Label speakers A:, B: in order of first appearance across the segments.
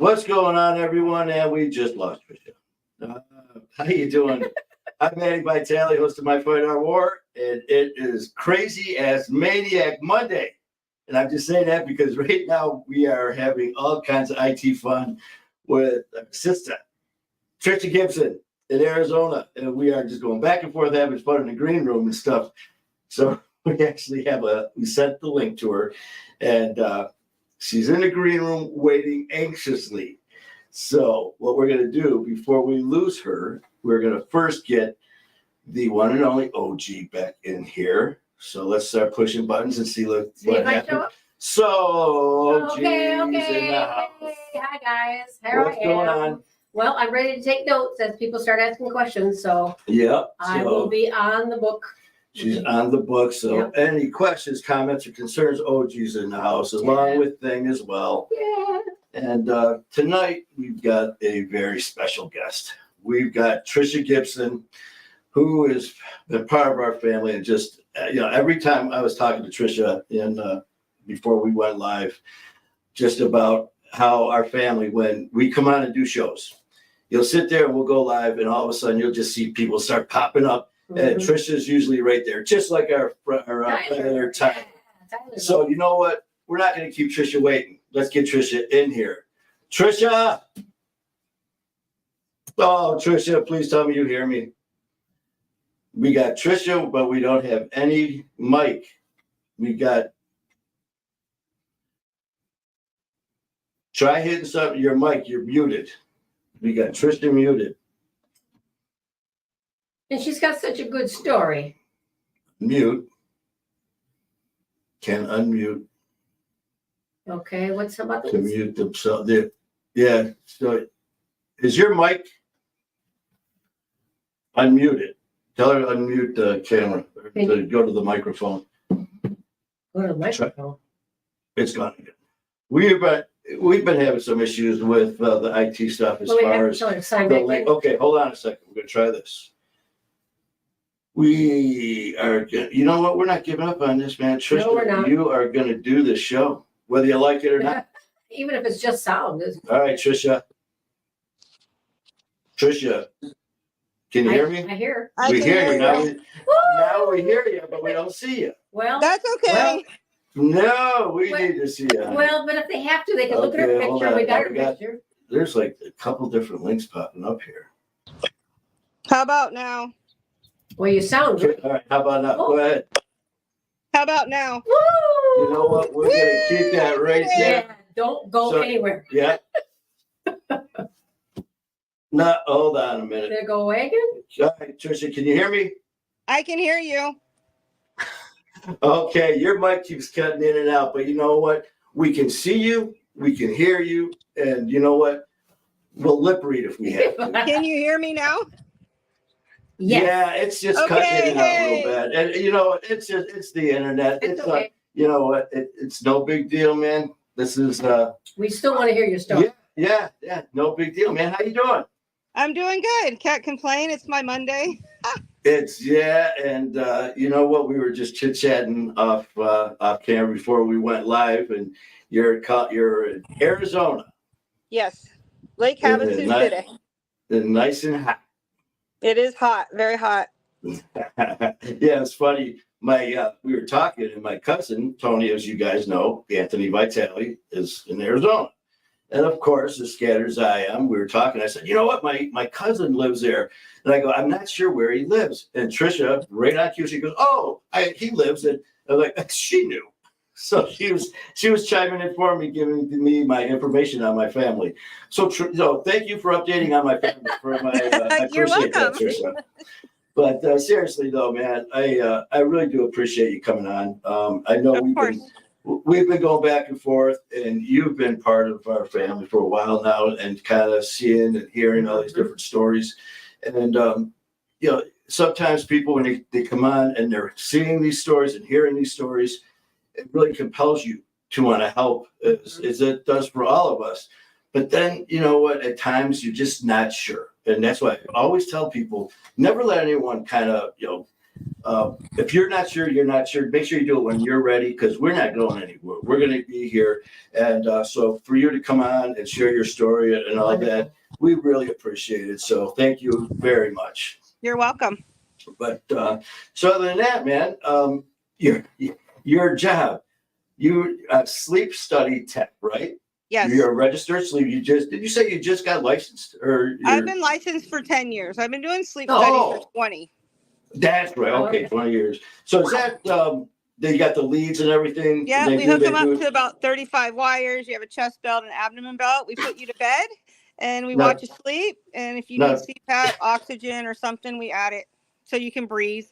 A: What's going on, everyone? And we just lost Trisha. How you doing? I'm Manny Vitale, host of My Fight Our War, and it is crazy as Maniac Monday. And I'm just saying that because right now we are having all kinds of IT fun with our sister, Trisha Gipson in Arizona. And we are just going back and forth having fun in the green room and stuff. So we actually we sent the link to her, and she's in the green room waiting anxiously. So what we're going to do before we lose her, we're going to first get the one and only OG back in here. So let's start pushing buttons and see what happens. So,
B: okay.
A: Hey,
B: Hi, guys. Here
A: what's
B: I am.
A: going on?
B: Well, I'm ready to take notes as people start asking questions. So
A: Yep.
B: I will be on the book.
A: She's on the book. So any questions, comments, or concerns, OG's in the house, along with Thing as well.
B: Yeah.
A: And tonight we've got a very special guest. We've got Trisha Gipson, who has been part of our family. And just, every time I was talking to Trisha before we went live, just about how our family, when we come on and do shows, you'll sit there and we'll go live, and all of a sudden you'll just see people start popping up. And Trisha's usually right there, just like our Tyler. So you know what? We're not going to keep Trisha waiting. Let's get Trisha in here. Trisha! Oh, Trisha, please tell me you hear me. We got Trisha, but we don't have any mic. We got... Try hitting something. Your mic, you're muted. We got Trisha muted.
B: And she's got such a good story.
A: Mute. Can unmute.
B: Okay, what's about
A: To mute themselves. Yeah. So is your mic unmuted? Tell her to unmute the camera. To go to the microphone.
B: Go to the microphone.
A: It's gone again. We've been having some issues with the IT stuff as far as the link. Okay, hold on a second. We're gonna try this. We are, you know what? We're not giving up on this, man. Trisha,
B: no, we're not.
A: You are going to do this show, whether you like it or not.
B: Even if it's just sound.
A: All right, Trisha. Trisha, can you hear me?
B: I hear.
A: We hear you. Now we hear you, but we don't see you.
B: Well,
C: that's okay.
A: No, we need to see you.
B: Well, but if they have to, they can look at her picture. We got her picture.
A: There's like a couple different links popping up here.
C: How about now?
B: Well, you sound good.
A: All right, how about now? Go ahead.
C: How about now?
A: Woo! You know what? We're going to keep that right there.
B: Yeah, don't go anywhere.
A: Yeah. No, hold on a minute.
B: Did it go away again?
A: All right, Trisha, can you hear me?
C: I can hear you.
A: Okay, your mic keeps cutting in and out, but you know what? We can see you, we can hear you, and you know what? We'll lip read if we have to.
C: Can you hear me now?
B: Yes.
A: Yeah, it's just cutting in and out real bad. And it's the internet. It's
B: okay.
A: You know what? It's no big deal, man. This is
B: we still want to hear your story.
A: Yeah, no big deal, man. How you doing?
C: I'm doing good. Can't complain. It's my Monday.
A: And you know what? We were just chit-chatting off camera before we went live, and you're in Arizona.
C: Yes. Lake Havasu City.
A: Nice and hot.
C: It is hot, very hot.
A: Yeah, it's funny. We were talking, and my cousin Tony, as you guys know, Anthony Vitale, is in Arizona, and of course, as scattered as I am, we were talking. I said, you know what, my cousin lives there, and I go, I'm not sure where he lives. And Trisha, right on cue, she goes, he lives in. I was like, she knew. So she was chiming in for me, giving me my information on my family. So thank you for updating on my family. I appreciate that, Trisha. But seriously though, man, I really do appreciate you coming on. I know we've been going back and forth, and you've been part of our family for a while now, and kind of seeing and hearing all these different stories. And sometimes people, when they come on and they're seeing these stories and hearing these stories, it really compels you to want to help, as it does for all of us. But then, you know what, at times you're just not sure. And that's why I always tell people, never let anyone kind of, If you're not sure, you're not sure. Make sure you do it when you're ready, because we're not going anywhere. We're going to be here. And so for you to come on and share your story and all that, we really appreciate it. So thank you very much.
C: You're welcome.
A: But so other than that, man, your job, you sleep study tech, right?
C: Yes.
A: You're a registered sleep. Did you say you just got licensed, or
C: I've been licensed for 10 years. I've been doing sleep
A: Oh.
C: studies for 20.
A: That's right. Okay, 20 years. So is that they got the leads and everything?
C: Yeah,
A: They
C: we
A: do-
C: hook
A: they
C: them up
A: do-
C: to about 35 wires. You have a chest belt and abdomen belt. We put you to bed and we
A: No.
C: watch you sleep. And if you
A: No.
C: need CPAP, oxygen, or something, we add it so you can breathe.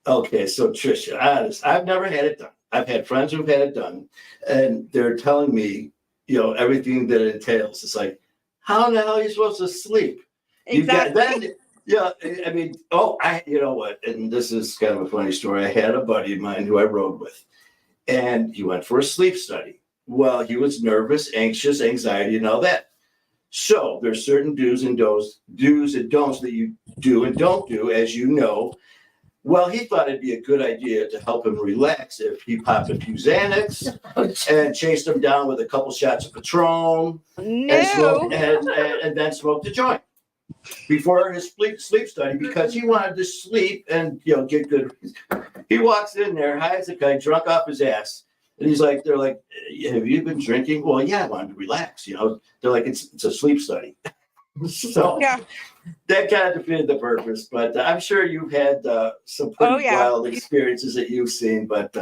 A: Okay, so Trisha, honest, I've never had it done. I've had friends who've had it done, and they're telling me, everything that it entails. It's like, how in the hell are you supposed to sleep?
C: Exactly.
A: You know what? And this is kind of a funny story. I had a buddy of mine who I rode with, and he went for a sleep study. Well, he was nervous, anxious, anxiety, and all that. So there's certain do's and don'ts that you do and don't do, as you know. Well, he thought it'd be a good idea to help him relax if he popped a few Xanax and chased him down with a couple shots of Patron and smoked,
C: No.
A: and then smoked a joint before his sleep study, because he wanted to sleep and get good. He walks in there high as a kite, drunk off his ass, and they're like, "Have you been drinking?" Well, yeah, I wanted to relax. They're like, "It's a sleep study." So
C: Yeah.
A: that kind of defeated the purpose. But I'm sure you've had some pretty wild experiences that you've seen. But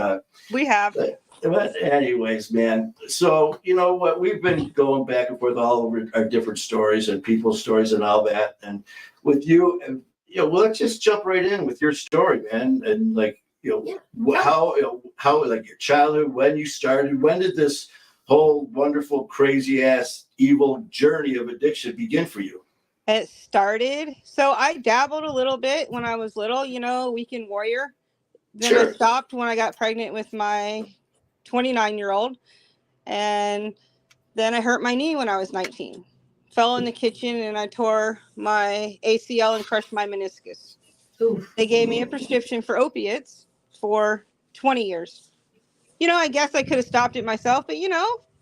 C: We have.
A: But anyways, man. So you know what? We've been going back and forth all over our different stories and people's stories and all that. And with you, well, let's just jump right in with your story, man. And how like your childhood, when you started, when did this whole wonderful, crazy ass, evil journey of addiction begin for you?
C: It started. So I dabbled a little bit when I was little, weekend warrior. Then
A: Sure.
C: I stopped when I got pregnant with my 29-year-old. And then I hurt my knee when I was 19. Fell in the kitchen and I tore my ACL and crushed my meniscus.
B: Oof.
C: They gave me a prescription for opiates for 20 years. I guess I could have stopped it myself, but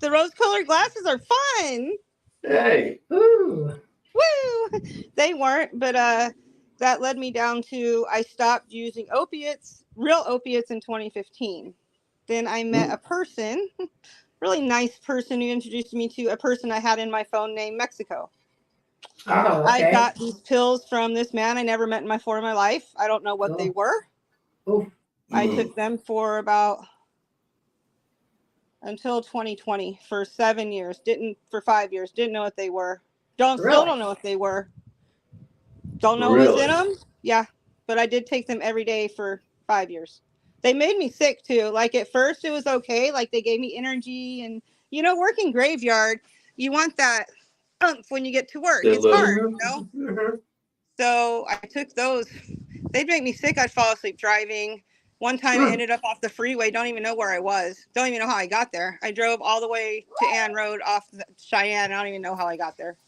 C: the rose-colored glasses are fun.
A: Hey.
B: Ooh.
C: Woo! They weren't, but that led me down to I stopped using real opiates in 2015. Then I met a person, really nice person, who introduced me to a person I had in my phone named Mexico.
B: Oh, okay.
C: I got these pills from this man I never met before in my life. I don't know what they were.
B: Oof.
C: I took them for until 2020 for 7 years. For 5 years. Didn't know what they were. Still don't know what they were. Don't know what was in them. Yeah, but I did take them every day for 5 years. They made me sick too. Like at first it was okay. Like they gave me energy, and working graveyard, you want that oomph when you get to work. It's hard, So I took those. They'd make me sick. I'd fall asleep driving. One time I ended up off the freeway. Don't even know where I was. Don't even know how I got there. I drove all the way to Ann Road off Cheyenne. I don't even know how I got there.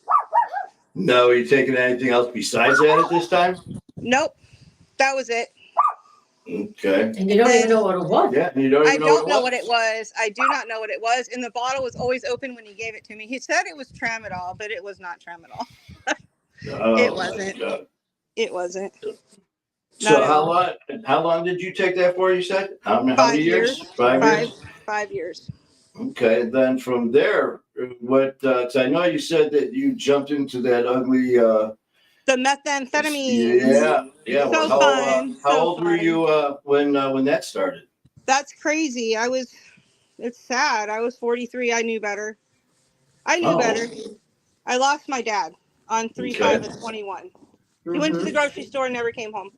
A: No, are you taking anything else besides that at this time?
C: Nope. That was it.
A: Okay.
B: And you don't even know what it was.
A: Yeah, you don't even
C: know what it was. I do not know what it was. And the bottle was always open when he gave it to me. He said it was tramadol, but it was not tramadol. It wasn't. It wasn't.
A: So how long did you take that for, you said? How many years? 5 years?
C: 5 years.
A: Okay, then from there, cause I know you said that you jumped into that ugly
C: the methamphetamine.
A: Yeah.
C: So fun.
A: How old were you when that started?
C: That's crazy. It's sad. I was 43. I knew better. I lost my dad on 3/5/21. He went to the grocery store and never came home.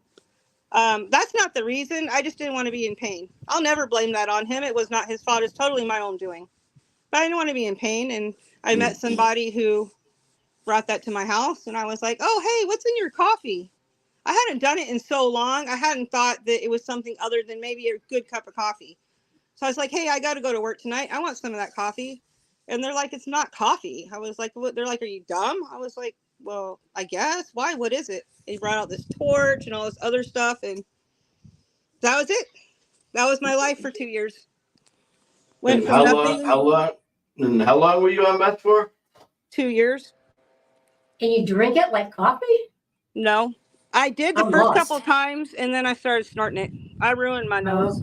C: That's not the reason. I just didn't want to be in pain. I'll never blame that on him. It was not his fault. It's totally my own doing. But I didn't want to be in pain. And I met somebody who brought that to my house. And I was like, oh, hey, what's in your coffee? I hadn't done it in so long. I hadn't thought that it was something other than maybe a good cup of coffee. So I was like, hey, I got to go to work tonight. I want some of that coffee. And they're like, it's not coffee. I was like, what? They're like, are you dumb? I was like, well, I guess. Why? What is it? He brought out this torch and all this other stuff. And That was it. That was my life for 2 years. Went
A: And
C: from
A: how
C: nothing.
A: how long were you on meth for?
C: 2 years.
B: And you drink it like coffee?
C: No, I did the
B: I'm
C: first
B: lost.
C: couple times, and then I started snorting it. I ruined my nose.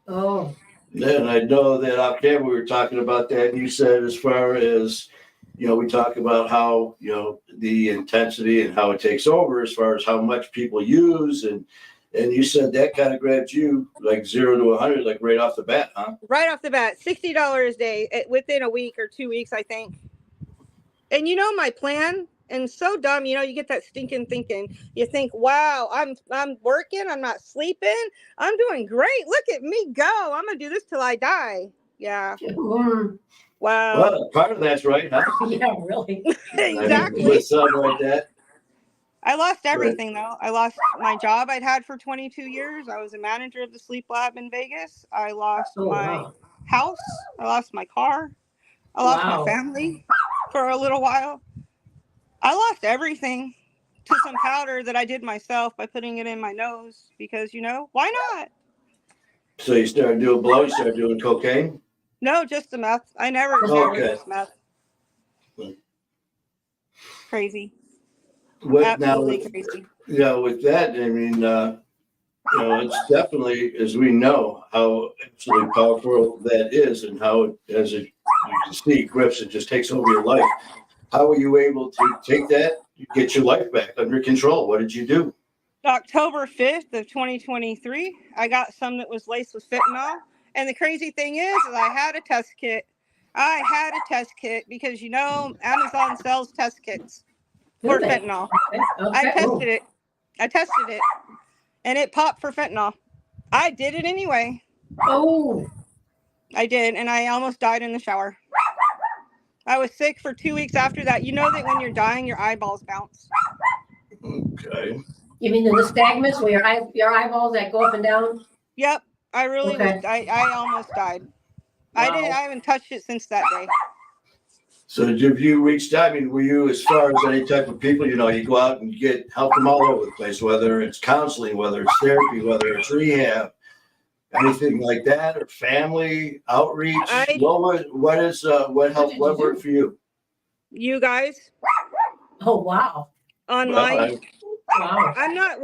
B: Oh.
A: And I know that off camera we were talking about that. And you said as far as, we talk about how, the intensity and how it takes over as far as how much people use. And you said that kind of grabbed you like 0 to 100, like right off the bat, huh?
C: Right off the bat, $60 a day within a week or 2 weeks, I think. And my plan, and so dumb, you get that stinking thinking. You think, wow, I'm working, I'm not sleeping, I'm doing great. Look at me go. I'm gonna do this till I die. Yeah.
B: Mm.
C: Wow.
A: Well, part of that's right, huh?
B: Yeah, really.
C: Exactly.
A: With something like that.
C: I lost everything though. I lost my job I'd had for 22 years. I was a manager of the sleep lab in Vegas. I lost my house. I lost my car. I lost my family for a little while. I lost everything to some powder that I did myself by putting it in my nose because, why not?
A: So you started doing blow, you started doing cocaine?
C: No, just the meth. I never used meth. Crazy. Absolutely crazy.
A: With that, I mean, it's definitely, as we know, how absolutely powerful that is and how, as you can see, Gipson just takes over your life. How were you able to take that, get your life back under control? What did you do?
C: October 5th of 2023, I got some that was laced with fentanyl. And the crazy thing is I had a test kit. I had a test kit because, Amazon sells test kits for fentanyl. Okay. I tested it, and it popped for fentanyl. I did it anyway.
B: Oh.
C: I did, and I almost died in the shower. I was sick for 2 weeks after that. You know that when you're dying, your eyeballs bounce.
A: Okay.
B: You mean the nystagmus where your eyeballs that go up and down?
C: Yep. I really was. I almost died. Wow. I haven't touched it since that day.
A: So have you reached out? I mean, were you, as far as any type of people, you go out and get help them all over the place, whether it's counseling, whether it's therapy, whether it's rehab, anything like that, or family outreach? What worked for you?
C: You guys.
B: Oh, wow.
C: Wow. I'm not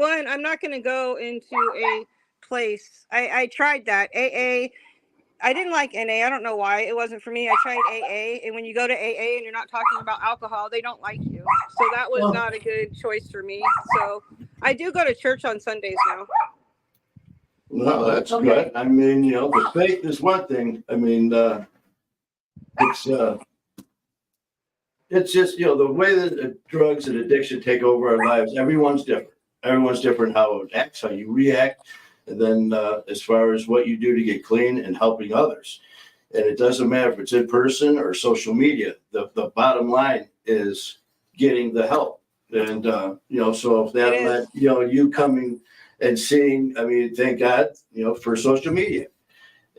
C: going to go into a place. I tried that. AA. I didn't like NA. I don't know why. It wasn't for me. I tried AA. And when you go to AA and you're not talking about alcohol, they don't like you. So that was not a good choice for me. So I do go to church on Sundays now.
A: No, that's good. I mean, the faith is one thing. I mean, it's just, the way that drugs and addiction take over our lives, everyone's different. Everyone's different how it acts, how you react. And then as far as what you do to get clean and helping others. And it doesn't matter if it's in person or social media. The bottom line is getting the help. And, so if that meant, you coming and seeing, I mean, thank God, for social media.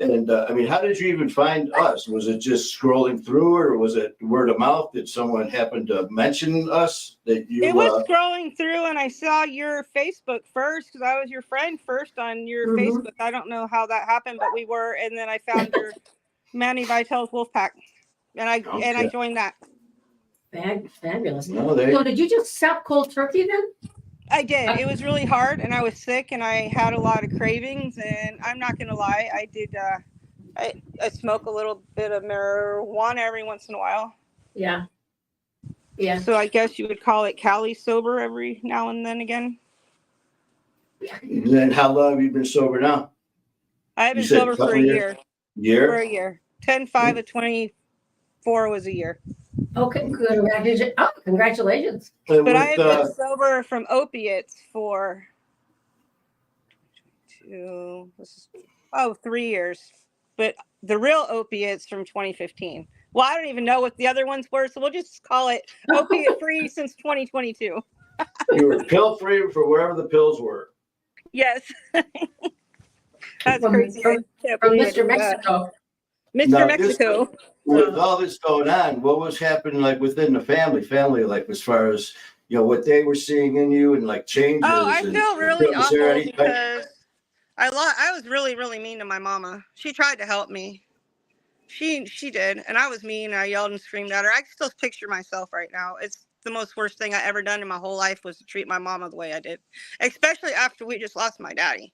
A: And how did you even find us? Was it just scrolling through, or was it word of mouth? Did someone happen to mention us that you?
C: It was scrolling through, and I saw your Facebook first because I was your friend first on your Facebook. I don't know how that happened, but we were, and then I found your Manny Vitel's Wolfpack, and I joined that.
B: Fabulous. So did you just stop cold turkey then?
C: I did. It was really hard, and I was sick, and I had a lot of cravings, and I'm not going to lie. I did. I smoke a little bit of marijuana every once in a while.
B: Yeah. Yeah.
C: So I guess you would call it Cali sober every now and then again.
A: And then how long have you been sober now?
C: I've been sober for a year. For a year. 10/5 of 24 was a year.
B: Okay, good. Congratulations.
C: But I have been sober from opiates for 3 years. But the real opiates from 2015. Well, I don't even know what the other ones were, so we'll just call it opiate free since 2022.
A: You were pill free for wherever the pills were.
C: Yes. That's crazy.
B: From Mr. Mexico.
C: Mr. Mexico.
A: With all this going on, what was happening like within the family, like as far as what they were seeing in you and like changes?
C: Oh, I feel really awful because I was really, really mean to my mama. She tried to help me. She did, and I was mean. I yelled and screamed at her. I can still picture myself right now. It's the most worst thing I ever done in my whole life was to treat my mama the way I did, especially after we just lost my daddy.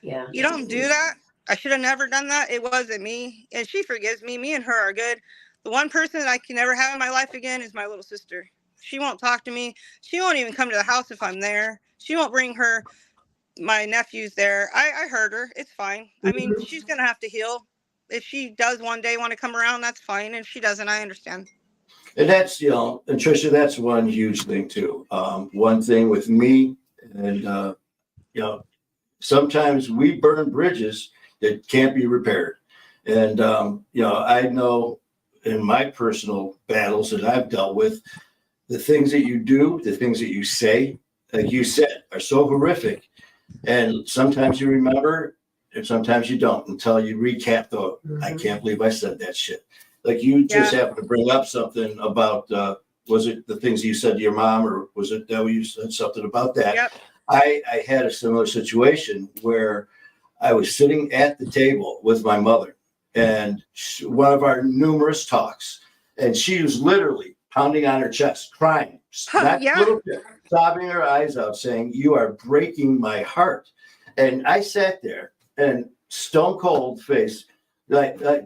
B: Yeah.
C: You don't do that. I should have never done that. It wasn't me, and she forgives me. Me and her are good. The one person that I can never have in my life again is my little sister. She won't talk to me. She won't even come to the house if I'm there. She won't bring my nephew's there. I heard her. It's fine. I mean, she's going to have to heal. If she does one day want to come around, that's fine. If she doesn't, I understand.
A: And that's, and Trisha, that's one huge thing too. One thing with me, and, sometimes we burn bridges that can't be repaired. And, I know in my personal battles that I've dealt with, the things that you do, the things that you say, like you said, are so horrific. And sometimes you remember, and sometimes you don't until you recap the, I can't believe I said that shit. Like you just happened to bring up something about, was it the things you said to your mom, or was it that you said something about that?
C: Yep.
A: I had a similar situation where I was sitting at the table with my mother, and one of our numerous talks, and she was literally pounding on her chest, crying, not little bit, sobbing her eyes out, saying, "You are breaking my heart." And I sat there and stone cold face,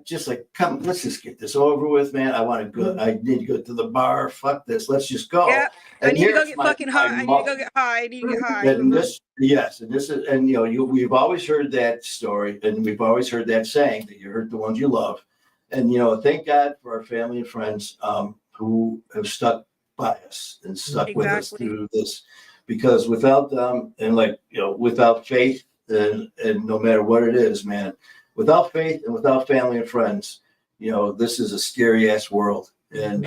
A: just like, come, let's just get this over with, man. I need to go to the bar. Fuck this. Let's just go.
C: Yeah.
A: And
C: I need to go get fucking high. I need to go get high. I need to get high.
A: And this is, and we've always heard that story, and we've always heard that saying that you hurt the ones you love. And, thank God for our family and friends who have stuck by us and stuck with us through this, because without them and without faith and no matter what it is, man, without faith and without family and friends, this is a scary ass world. And,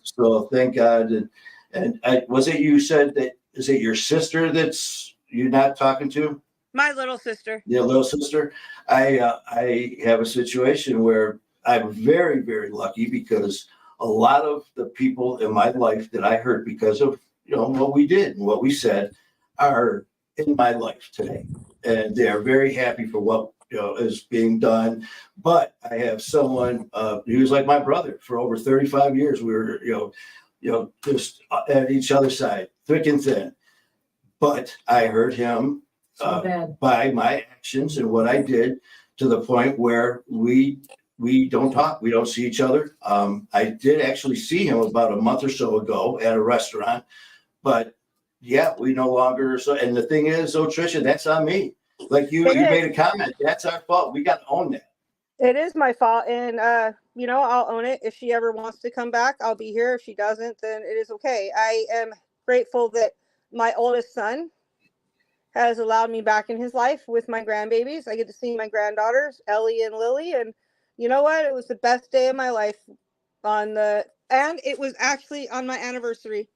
A: so thank God. And was it, you said that, is it your sister that's you're not talking to?
C: My little sister.
A: Your little sister. I have a situation where I'm very, very lucky, because a lot of the people in my life that I hurt because of, what we did and what we said are in my life today. And they are very happy for what, is being done. But I have someone, he was like my brother for over 35 years. We were, just at each other's side, thick and thin. But I hurt him by my actions and what I did, to the point where we don't talk. We don't see each other. I did actually see him about a month or so ago at a restaurant, but we no longer. So, and the thing is, Trisha, that's on me. Like you made a comment. That's our fault. We got to own that.
C: It is my fault, and I'll own it. If she ever wants to come back, I'll be here. If she doesn't, then it is okay. I am grateful that my oldest son has allowed me back in his life with my grandbabies. I get to see my granddaughters, Ellie and Lily, and you know what? It was the best day of my life and it was actually on my anniversary.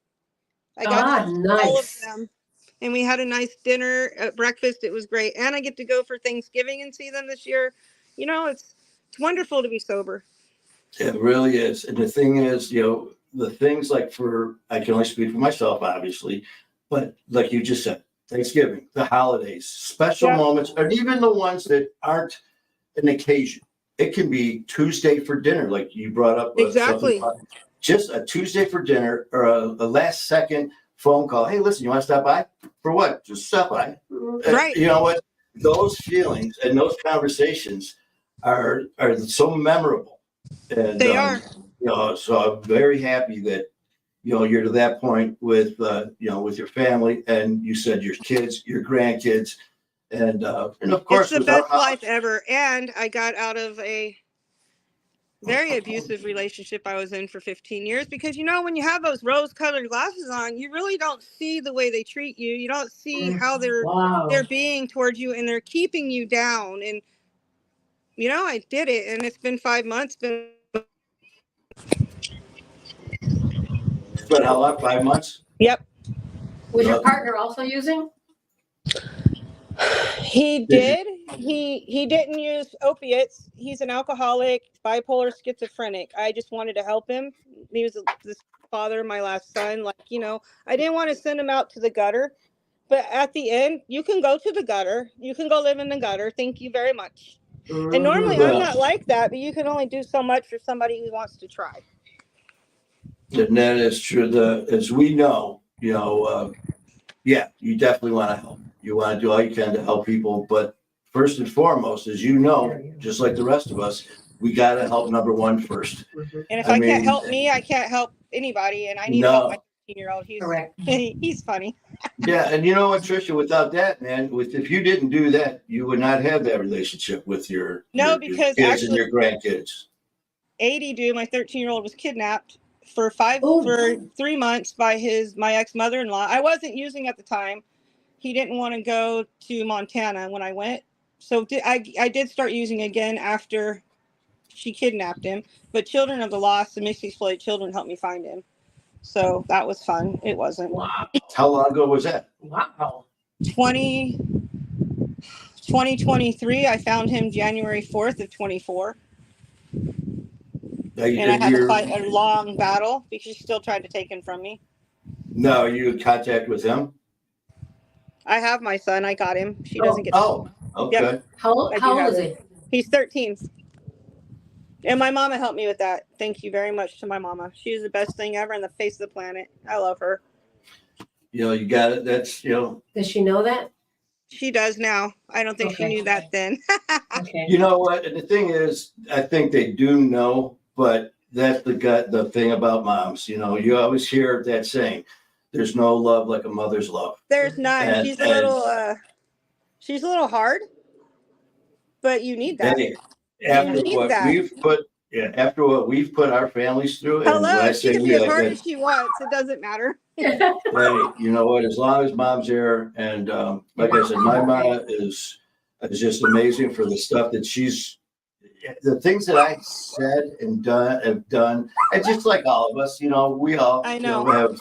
C: I got to see all of them, and we had a nice dinner at breakfast. It was great, and I get to go for Thanksgiving and see them this year. It's wonderful to be sober.
A: It really is. And the thing is, the things like I can only speak for myself, obviously, but like you just said, Thanksgiving, the holidays, special moments, and even the ones that aren't an occasion. It can be Tuesday for dinner, like you brought up.
C: Exactly.
A: Just a Tuesday for dinner, or a last second phone call. Hey, listen, you want to stop by? For what? Just stop by.
C: Right.
A: You know what? Those feelings and those conversations are so memorable. And
C: they are.
A: So I'm very happy that you're to that point with with your family, and you said your kids, your grandkids, and of course
C: it's the best life ever. And I got out of a very abusive relationship I was in for 15 years, because when you have those rose-colored glasses on, you really don't see the way they treat you. You don't see how they're being towards you, and they're keeping you down. And I did it, and it's been 5 months.
A: But how long? 5 months?
C: Yep.
B: Was your partner also using?
C: He did. He didn't use opiates. He's an alcoholic, bipolar, schizophrenic. I just wanted to help him. He was the father of my last son. I didn't want to send him out to the gutter, But at the end, you can go to the gutter. You can go live in the gutter. Thank you very much. And normally I'm not like that, but you can only do so much for somebody who wants to try.
A: And that is true. As we know, yeah, you definitely want to help. You want to do all you can to help people. But first and foremost, as you know, just like the rest of us, we got to help number one first.
C: And if I can't help me, I can't help anybody. And I need to help my 13-year-old. He's correct. He's funny.
A: Yeah. And you know what, Trisha, without that, man, if you didn't do that, you would not have that relationship with your
C: because
A: kids
C: actually,
A: and your grandkids.
C: 80 my 13-year-old was kidnapped for 3 months by my ex-mother-in-law. I wasn't using at the time. He didn't want to go to Montana when I went. So I did start using again after she kidnapped him. But Children of the Lost, the Missing Exploited Children, helped me find him. So that was fun. It wasn't.
B: Wow.
A: How long ago was that?
B: Wow.
C: 2023. I found him January 4th of 24. And I had to fight a long battle because she still tried to take him from me.
A: No, you had contact with him?
C: I have my son. I got him. She doesn't get.
A: Oh, okay.
B: Yep. How old is he?
C: He's 13. And my mama helped me with that. Thank you very much to my mama. She's the best thing ever on the face of the planet. I love her.
A: You got it. That's,
B: Does she know that?
C: She does now. I don't think she knew that then.
B: Okay.
A: You know what? And the thing is, I think they do know, but that's the thing about moms. You always hear that saying, there's no love like a mother's love.
C: There's not. And she's a little hard, but you need that.
A: After what we've put our families through.
C: Hello, she can be as hard as she wants. It doesn't matter.
A: Hey, you know what? As long as mom's there, and like I said, my mama is just amazing for the stuff that the things that I said and have done, and just like all of us, we all have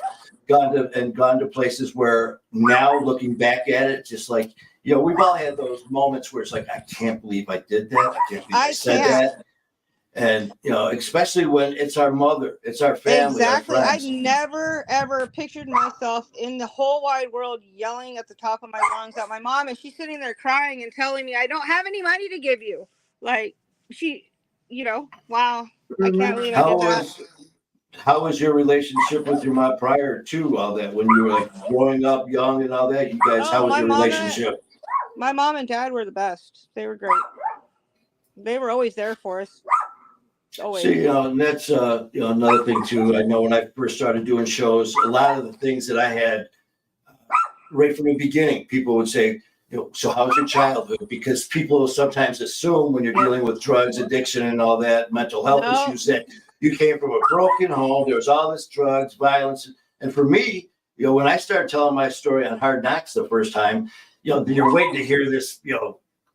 A: gone to places where now looking back at it, just like we've all had those moments where it's like, I can't believe I did that. I can't believe I said that. And, especially when it's our mother, it's our family.
C: Exactly.
A: Our
C: I never, ever pictured myself in the whole wide world yelling at the top of my lungs at my mom. And she's sitting there crying and telling me, I don't have any money to give you. Like, wow. I can't believe I did that.
A: How was your relationship with your mom prior to all that? When you were like growing up young and all that, you guys, how was your relationship?
C: My mom and dad were the best. They were great. They were always there for us. Always.
A: See, and that's another thing too. I know when I first started doing shows, a lot of the things that I had right from the beginning, people would say, so how's your childhood? Because people sometimes assume when you're dealing with drugs, addiction, and all that, mental health issues, that you came from a broken home. There was all this drugs, violence, and for me, when I started telling my story on Hard Knocks the first time, you're waiting to hear this,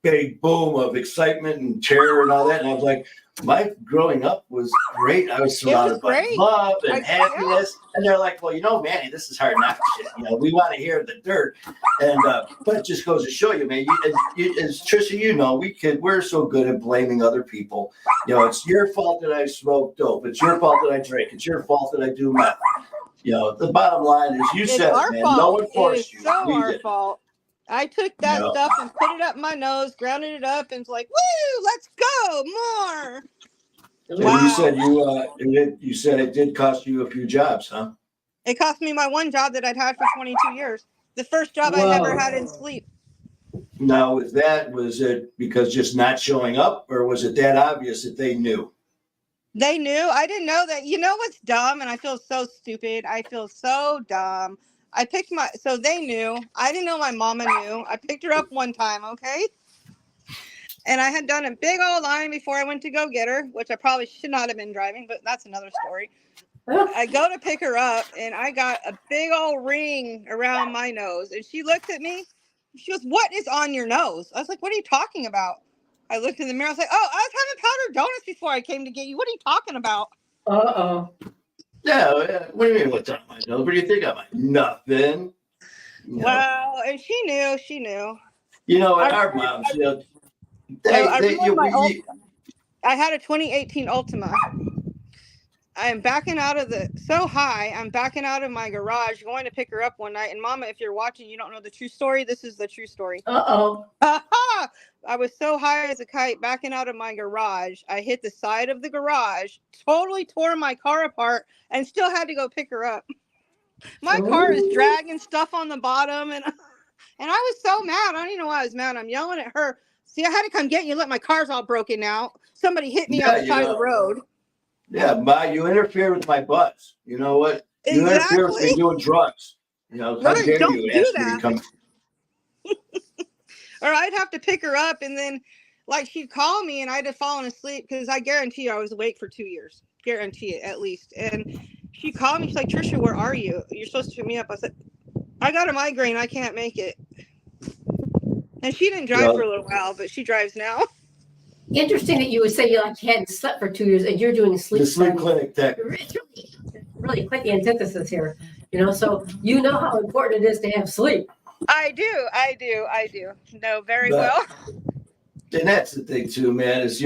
A: big boom of excitement and terror and all that, and I was like, my growing up was great. I was surrounded by love and happiness. And they're like, well, Manny, this is Hard Knocks shit. We want to hear the dirt. And but it just goes to show you, man, as Trisha, we're so good at blaming other people. It's your fault that I smoked dope. It's your fault that I drink. It's your fault that I do meth. The bottom line is you said it, man. No one forced you.
C: It's so our fault. I took that stuff and put it up my nose, grounded it up, and was like, "Woo, let's go more."
A: Wow. You said it did cost you a few jobs, huh?
C: It cost me my one job that I'd had for 22 years. The first job I ever had in sleep.
A: Now, was it because just not showing up, or was it that obvious that they knew?
C: They knew. I didn't know that. You know what's dumb? And I feel so stupid. I feel so dumb. So they knew. I didn't know my mama knew. I picked her up one time, okay? And I had done a big old line before I went to go get her, which I probably should not have been driving, but that's another story. I go to pick her up, and I got a big old ring around my nose. And she looked at me. She goes, "What is on your nose?" I was like, "What are you talking about?" I looked in the mirror. I was like, "Oh, I was having powdered donuts before I came to get you. What are you talking about?"
B: Uh-oh.
A: Yeah, what do you mean what's on my nose? What do you think of? Nothing.
C: Well, and she knew.
A: Our moms,
C: I had a 2018 Ultima. I'm backing out of I'm backing out of my garage, going to pick her up one night. And Mama, if you're watching, you don't know the true story. This is the true story.
B: Uh-oh.
C: I was so high as a kite backing out of my garage. I hit the side of the garage, totally tore my car apart, and still had to go pick her up. My car is dragging stuff on the bottom, and I was so mad. I don't even know why I was mad. I'm yelling at her. See, I had to come get you. Look, my car's all broken now. Somebody hit me on the side of the road.
A: Yeah, you interfere with my buzz. You know what? You interfere with me doing drugs. You know, how dare
C: don't
A: you
C: do
A: ask
C: that.
A: me to come?
C: Or I'd have to pick her up, and then, like, she'd call me, and I'd have fallen asleep, because I guarantee you I was awake for 2 years. Guarantee it, at least. And she'd call me. She's like, Trisha, where are you? You're supposed to pick me up. I said, I got a migraine. I can't make it. And she didn't drive for a little while, but she drives now.
B: Interesting that you would say you hadn't slept for 2 years, and you're doing a sleep
A: clinic tech.
B: It's really quite the antithesis here, so you know how important it is to have sleep.
C: I do know very well.
A: And that's the thing too, man, is,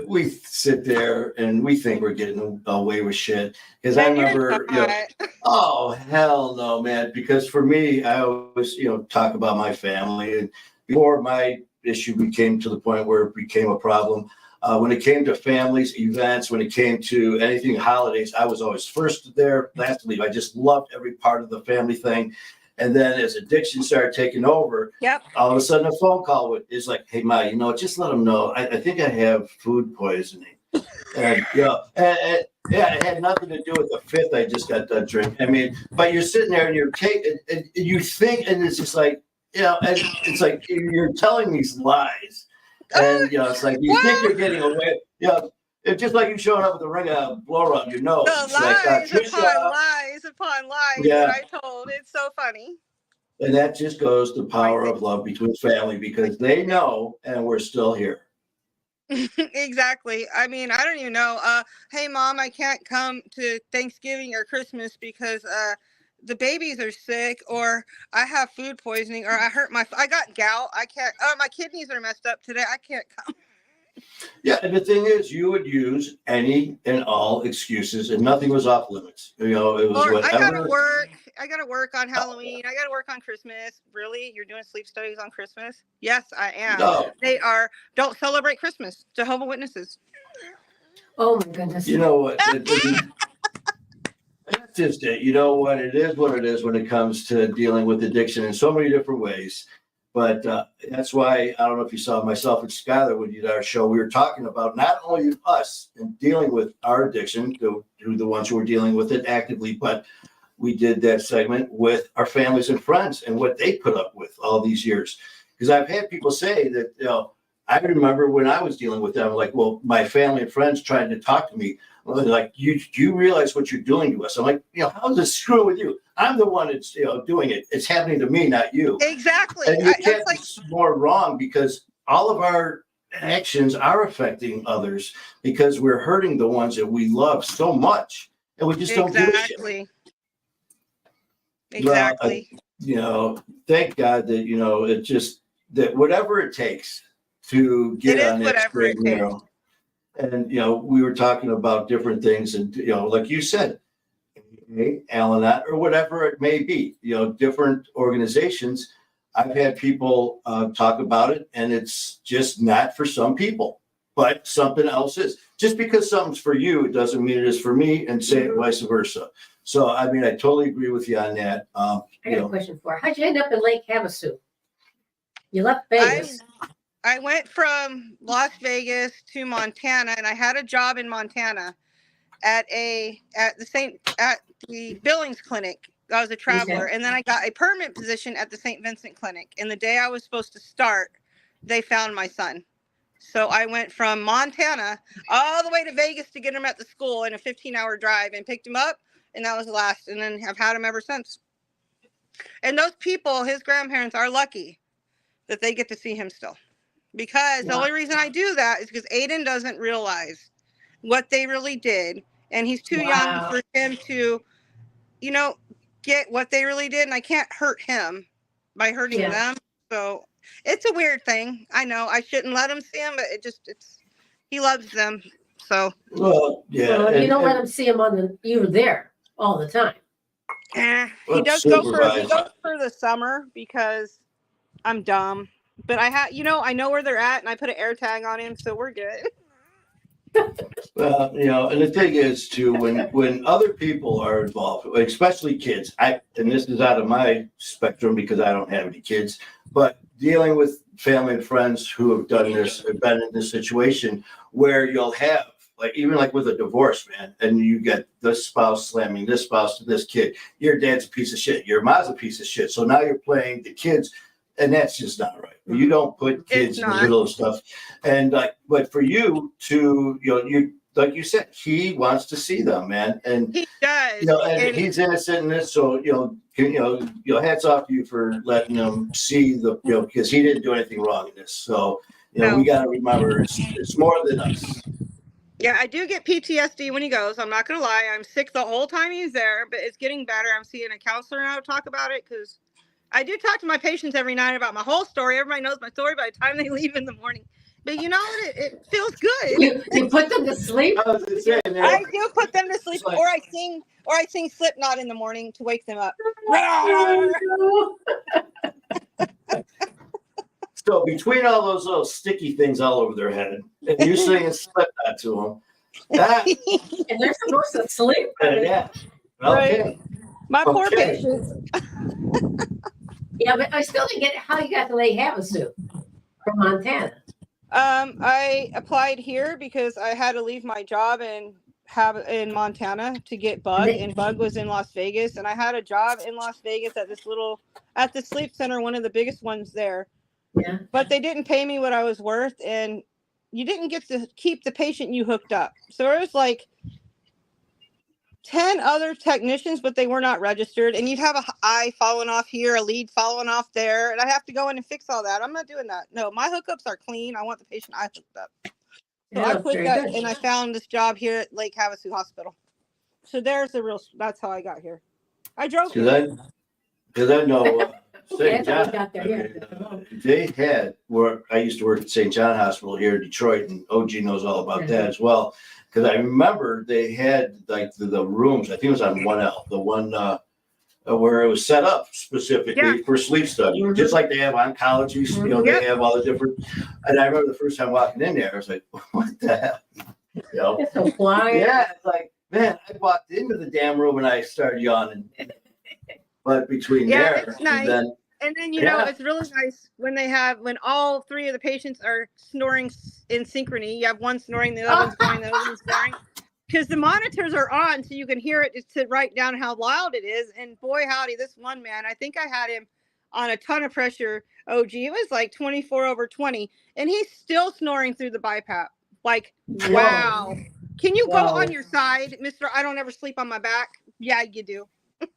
A: we sit there and we think we're getting away with shit. Because I remember, oh, hell no, man. Because for me, I always, talk about my family. And before my issue came to the point where it became a problem, when it came to families, events, when it came to anything holidays, I was always first there, last to leave. I just loved every part of the family thing. And then as addiction started taking over, all of a sudden a phone call is like, hey, Ma, just let them know. I think I have food poisoning. And, it had nothing to do with the fifth I just got done drinking. I mean, but you're sitting there and you're taking, and you think, and it's just like, and it's like you're telling these lies. And, it's like you think you're getting away. It's just like you showing up with a ring of blower on your nose.
C: The lies upon lies that I told. It's so funny.
A: And that just goes to the power of love between family, because they know and we're still here.
C: Exactly. I mean, I don't even know. Hey, Mom, I can't come to Thanksgiving or Christmas because the babies are sick, or I have food poisoning, or I got gout. I can't. My kidneys are messed up today. I can't come.
A: Yeah, and the thing is, you would use any and all excuses, and nothing was off limits. It was whatever.
C: I gotta work on Halloween. I gotta work on Christmas. Really? You're doing sleep studies on Christmas? Yes, I am.
A: No.
C: They are. Don't celebrate Christmas. Jehovah's Witnesses.
B: Oh my goodness.
A: You know what? That's just it. You know what? It is what it is when it comes to dealing with addiction in so many different ways. But that's why, I don't know if you saw myself and Skylar when you did our show, we were talking about not only us and dealing with our addiction, the ones who were dealing with it actively, but we did that segment with our families and friends and what they put up with all these years. Because I've had people say that, I remember when I was dealing with them, like, well, my family and friends trying to talk to me, like, do you realize what you're doing to us? I'm like, how is this screwing with you? I'm the one that's doing it. It's happening to me, not you.
C: Exactly.
A: And you can't be more wrong, because all of our actions are affecting others, because we're hurting the ones that we love so much, and we just don't give a shit.
C: Exactly.
A: Well, thank God that it just that whatever it takes to get on that straight and narrow. And we were talking about different things, and like you said, Al-Anon, or whatever it may be, different organizations. I've had people talk about it, and it's just not for some people, but something else is. Just because something's for you, it doesn't mean it is for me, and say it vice versa. So, I mean, I totally agree with you on that.
B: I got a question for you. How'd you end up in Lake Havasu? You left Vegas.
C: I went from Las Vegas to Montana, and I had a job in Montana at the Billings Clinic. I was a traveler, and then I got a permanent position at the St. Vincent Clinic. And the day I was supposed to start, they found my son. So I went from Montana all the way to Vegas to get him at the school in a 15-hour drive, and picked him up, and that was the last. And then I've had him ever since. And those people, his grandparents, are lucky that they get to see him still. Because the only reason I do that is because Aiden doesn't realize what they really did. And he's too young for him to, get what they really did. And I can't hurt him by hurting them. So it's a weird thing. I know I shouldn't let him see him, but he loves them So,
A: Well, yeah.
B: Well, you
A: and-
B: don't let
A: and-
B: him see him you were there all the time.
C: he
A: Well,
C: does go
A: supervised.
C: for the summer because I'm dumb. But I know where they're at, and I put an air tag on him, so we're good.
A: Well, and the thing is too, when other people are involved, especially kids, and this is out of my spectrum because I don't have any kids, but dealing with family and friends who have done this, have been in this situation where you'll have, like, even like with a divorce, man, and you get this spouse slamming this spouse to this kid. Your dad's a piece of shit. Your mom's a piece of shit. So now you're playing the kids, and that's just not right. You don't put kids in the middle of stuff. And but for you to, you like you said, he wants to see them, man, and
C: He does.
A: and he's innocent in this. So hats off to you for letting him see because he didn't do anything wrong in this. So
C: No.
A: we got to remember it's more than us.
C: Yeah, I do get PTSD when he goes. I'm not going to lie. I'm sick the whole time he's there, but it's getting better. I'm seeing a counselor now to talk about it because I do talk to my patients every night about my whole story. Everybody knows my story by the time they leave in the morning. But you know what? It feels good.
B: You put them to sleep?
A: I was just saying, man,
C: I do put them to sleep,
A: like-
C: or I sing Slipknot in the morning to wake them up.
A: So between all those little sticky things all over their head, and you singing Slipknot to them,
B: And they're supposed to sleep.
A: yeah, okay.
C: Right. My poor
A: Okay.
C: patients.
B: Yeah, but I still didn't get how you got the lay Havasu from Montana.
C: I applied here because I had to leave my job in Montana to get Bug, and Bug was in Las Vegas, and I had a job in Las Vegas at the sleep center, one of the biggest ones there.
B: Yeah.
C: But they didn't pay me what I was worth, and you didn't get to keep the patient you hooked up. So it was like 10 other technicians, but they were not registered, and you'd have a eye falling off here, a lead falling off there, and I have to go in and fix all that. I'm not doing that. No, my hookups are clean. I want the patient I hooked up. So I quit
B: very
C: that,
B: good.
C: and I found this job here at Lake Havasu Hospital. So that's how I got here. I drove here.
A: Because I know
B: Okay,
A: St.
B: that's how we
A: John,
B: got there. Yeah.
A: they had where I used to work at St. John Hospital here in Detroit, and OG knows all about that as well. Because I remember they had like the rooms. I think it was on 1L, the one where it was set up specifically for sleep study, just like they have oncology. They have all the different. And I remember the first time walking in there, I was like, "What the hell?"
B: It's so quiet.
A: Yeah, it's like, man, I walked into the damn room and I started yawning. But between there
C: it's nice. And then, it's really nice when all three of the patients are snoring in synchrony. You have one snoring, the other one's going, the other one's snoring. Because the monitors are on, so you can hear it just to write down how loud it is. And boy, howdy, this one man, I think I had him on a ton of pressure, OG. It was like 24/20. And he's still snoring through the BiPAP. Like, wow. Can you go on your side, Mr. I don't ever sleep on my back? Yeah, you do.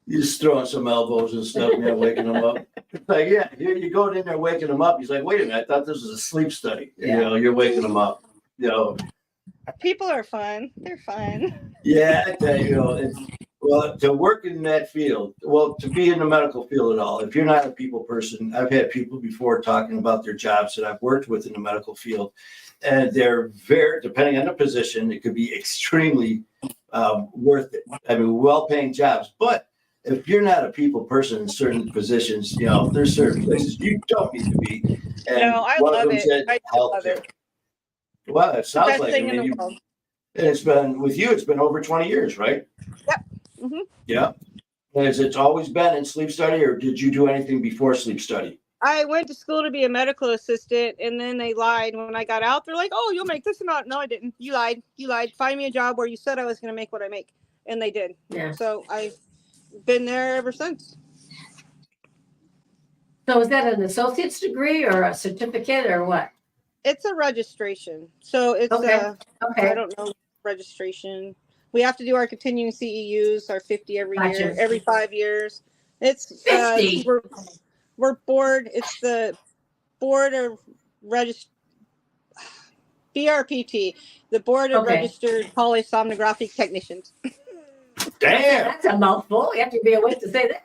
A: You're just throwing some elbows and stuff, waking them up. It's like, you go in there waking them up. He's like, wait a minute, I thought this was a sleep study. You're waking them up.
C: People are fun. They're fun.
A: Yeah, I tell you, to work in that field, to be in the medical field at all, if you're not a people person, I've had people before talking about their jobs that I've worked with in the medical field, and they're very, depending on the position, it could be extremely worth it. I mean, well-paying jobs, but if you're not a people person in certain positions, there's certain places you don't need to be. And
C: I love it. I love it.
A: Well, it sounds
C: Best
A: like
C: thing in the world.
A: and it's been with you. It's been over 20 years, right?
C: Yep. Mm-hmm.
A: Yeah. Has it always been in sleep study, or did you do anything before sleep study?
C: I went to school to be a medical assistant, and then they lied. When I got out, they're like, "Oh, you'll make this amount." No, I didn't. You lied. You lied. Find me a job where you said I was going to make what I make, and they did.
B: Yeah.
C: So I've been there ever since.
B: So is that an associate's degree or a certificate or what?
C: It's a registration. So it's
B: Okay.
C: I don't know registration. We have to do our continuing CEUs, our 50 every year, every 5 years. It's
B: 50.
C: We're board. It's the board of BRPT, the board of registered polysomnographic technicians.
A: Damn,
B: that's a mouthful. You have to be awake to say that.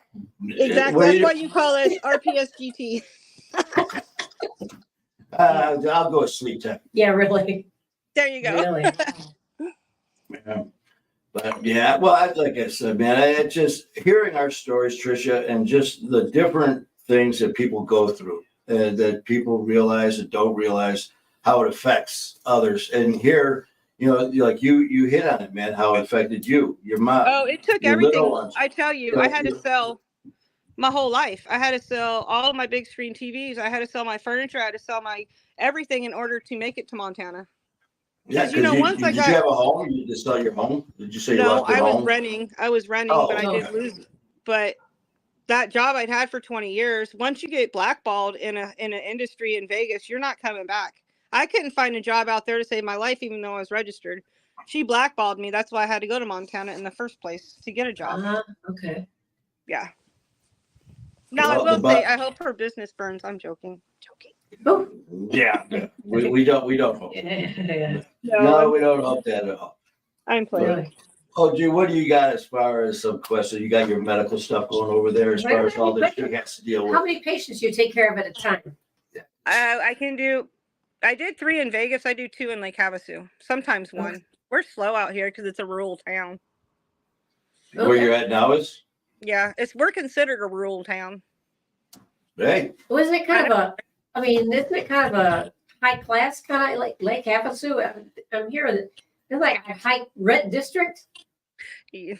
C: Exactly. That's why you call it RPSGT.
A: I'll go with sleep tech.
B: Yeah, really.
C: There you go.
B: Really.
A: Yeah. But yeah, well, like I said, man, just hearing our stories, Trisha, and just the different things that people go through, that people realize and don't realize how it affects others. And here, like you hit on it, man, how it affected you, your mom,
C: Oh, it took
A: your little
C: everything.
A: ones.
C: I tell you, I had to sell my whole life. I had to sell all of my big screen TVs. I had to sell my furniture. I had to sell my everything in order to make it to Montana.
A: Yeah,
C: Because, you know, once I
A: did you have a home? You just sell your home? Did you say you
C: no,
A: lost your
C: I was
A: home?
C: renting. I was renting,
A: Oh,
C: but I did
A: okay.
C: lose. But that job I'd had for 20 years, once you get blackballed in an industry in Vegas, you're not coming back. I couldn't find a job out there to save my life, even though I was registered. She blackballed me. That's why I had to go to Montana in the first place to get a job.
B: Okay.
C: Yeah. Now,
A: Well,
C: I will say, I hope her business burns. I'm joking.
B: Oh.
A: Yeah. We don't hope.
B: Yeah.
A: No, we don't hope that at all.
C: I'm playing.
A: Oh, gee, what do you got as far as some questions? You got your medical stuff going over there as far as all this you have to deal with?
B: How many patients do you take care of at a time?
C: I did 3 in Vegas. I do 2 in Lake Havasu. Sometimes 1. Okay. We're slow out here because it's a rural town.
A: Where you're at now is?
C: Yeah, we're considered a rural town.
A: Hey.
B: Was it kind of isn't it kind of a high class kind of like Lake Havasu? I'm hearing that it's like a high rent district.
C: Yes,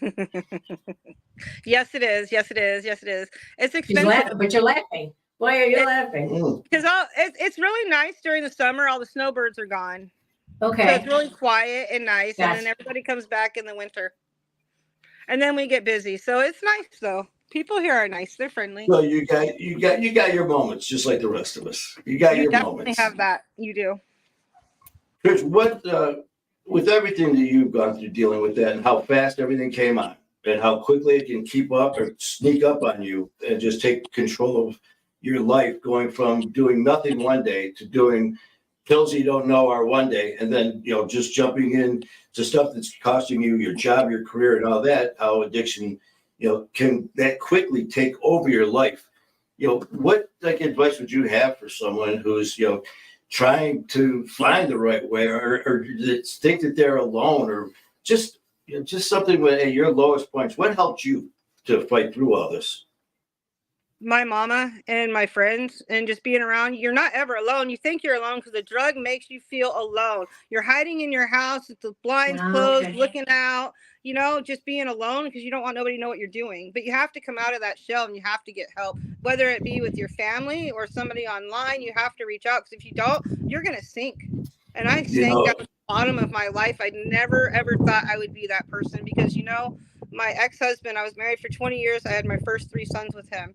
C: it is. Yes, it is. Yes, it is. It's expensive.
B: Laughing, but you're laughing. Why are you laughing?
C: Because it's really nice during the summer. All the snowbirds are gone.
B: Okay.
C: So it's really quiet and nice,
B: Gotcha.
C: and then everybody comes back in the winter. And then we get busy. So it's nice though. People here are nice. They're friendly.
A: Well, you got your moments, just like the rest of us. You got your moments.
C: You have that. You do.
A: Chris, what with everything that you've gone through dealing with that, and how fast everything came on, and how quickly it can keep up or sneak up on you and just take control of your life, going from doing nothing one day to doing pills you don't know are one day, and then just jumping in to stuff that's costing you your job, your career, and all that. How addiction, can that quickly take over your life. What advice would you have for someone who's trying to find the right way, or think that they're alone, or just something at your lowest points? What helped you to fight through all this?
C: My mama and my friends, and just being around. You're not ever alone. You think you're alone because the drug makes you feel alone. You're hiding in your house with the blinds closed, looking out, just being alone because you don't want nobody to know what you're doing. But you have to come out of that shell and you have to get help, whether it be with your family or somebody online. You have to reach out, because if you don't, you're going to sink. And I sank down to the bottom of my life. I never, ever thought I would be that person because, my ex-husband, I was married for 20 years. I had my first 3 sons with him.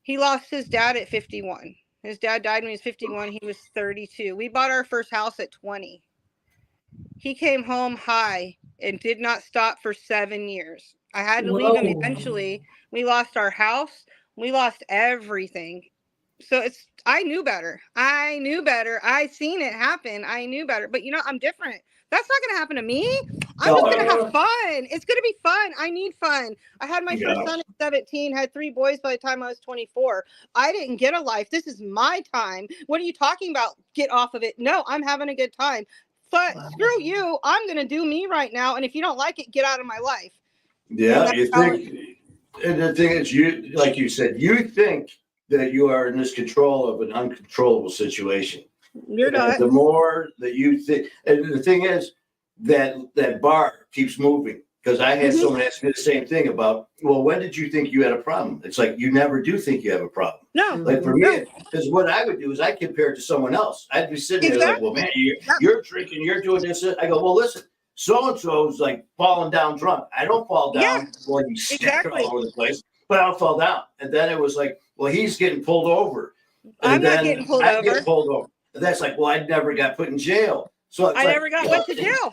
C: He lost his dad at 51. His dad died when he was 51. He was 32. We bought our first house at 20. He came home high and did not stop for 7 years. I had to leave him eventually. We lost our house. We lost everything. So I knew better. I seen it happen. I knew better. But I'm different. That's not going to happen to me. I'm just going to have fun. It's going to be fun. I need fun. I had my first son at 17, had 3 boys by the time I was 24. I didn't get a life. This is my time. What are you talking about? Get off of it. No, I'm having a good time. But screw you. I'm going to do me right now. And if you don't like it, get out of my life.
A: Yeah, you think, and the thing is, you, like you said, you think that you are in this control of an uncontrollable situation.
C: You're not.
A: The more that you think, and the thing is that bar keeps moving. Because I had someone ask me the same thing about, well, when did you think you had a problem? It's like, you never do think you have a problem.
C: No.
A: Like for me, because what I would do is I'd compare it to someone else. I'd be sitting there like, well, man, you're drinking, you're doing this. I go, well, listen, so-and-so's like falling down drunk. I don't fall down when you stare all over the place, but I don't fall down. And then it was like, well, he's getting pulled over.
C: I'm not getting pulled over.
A: Get pulled over. And that's like, well, I never got put in jail. So it's
C: never went to jail.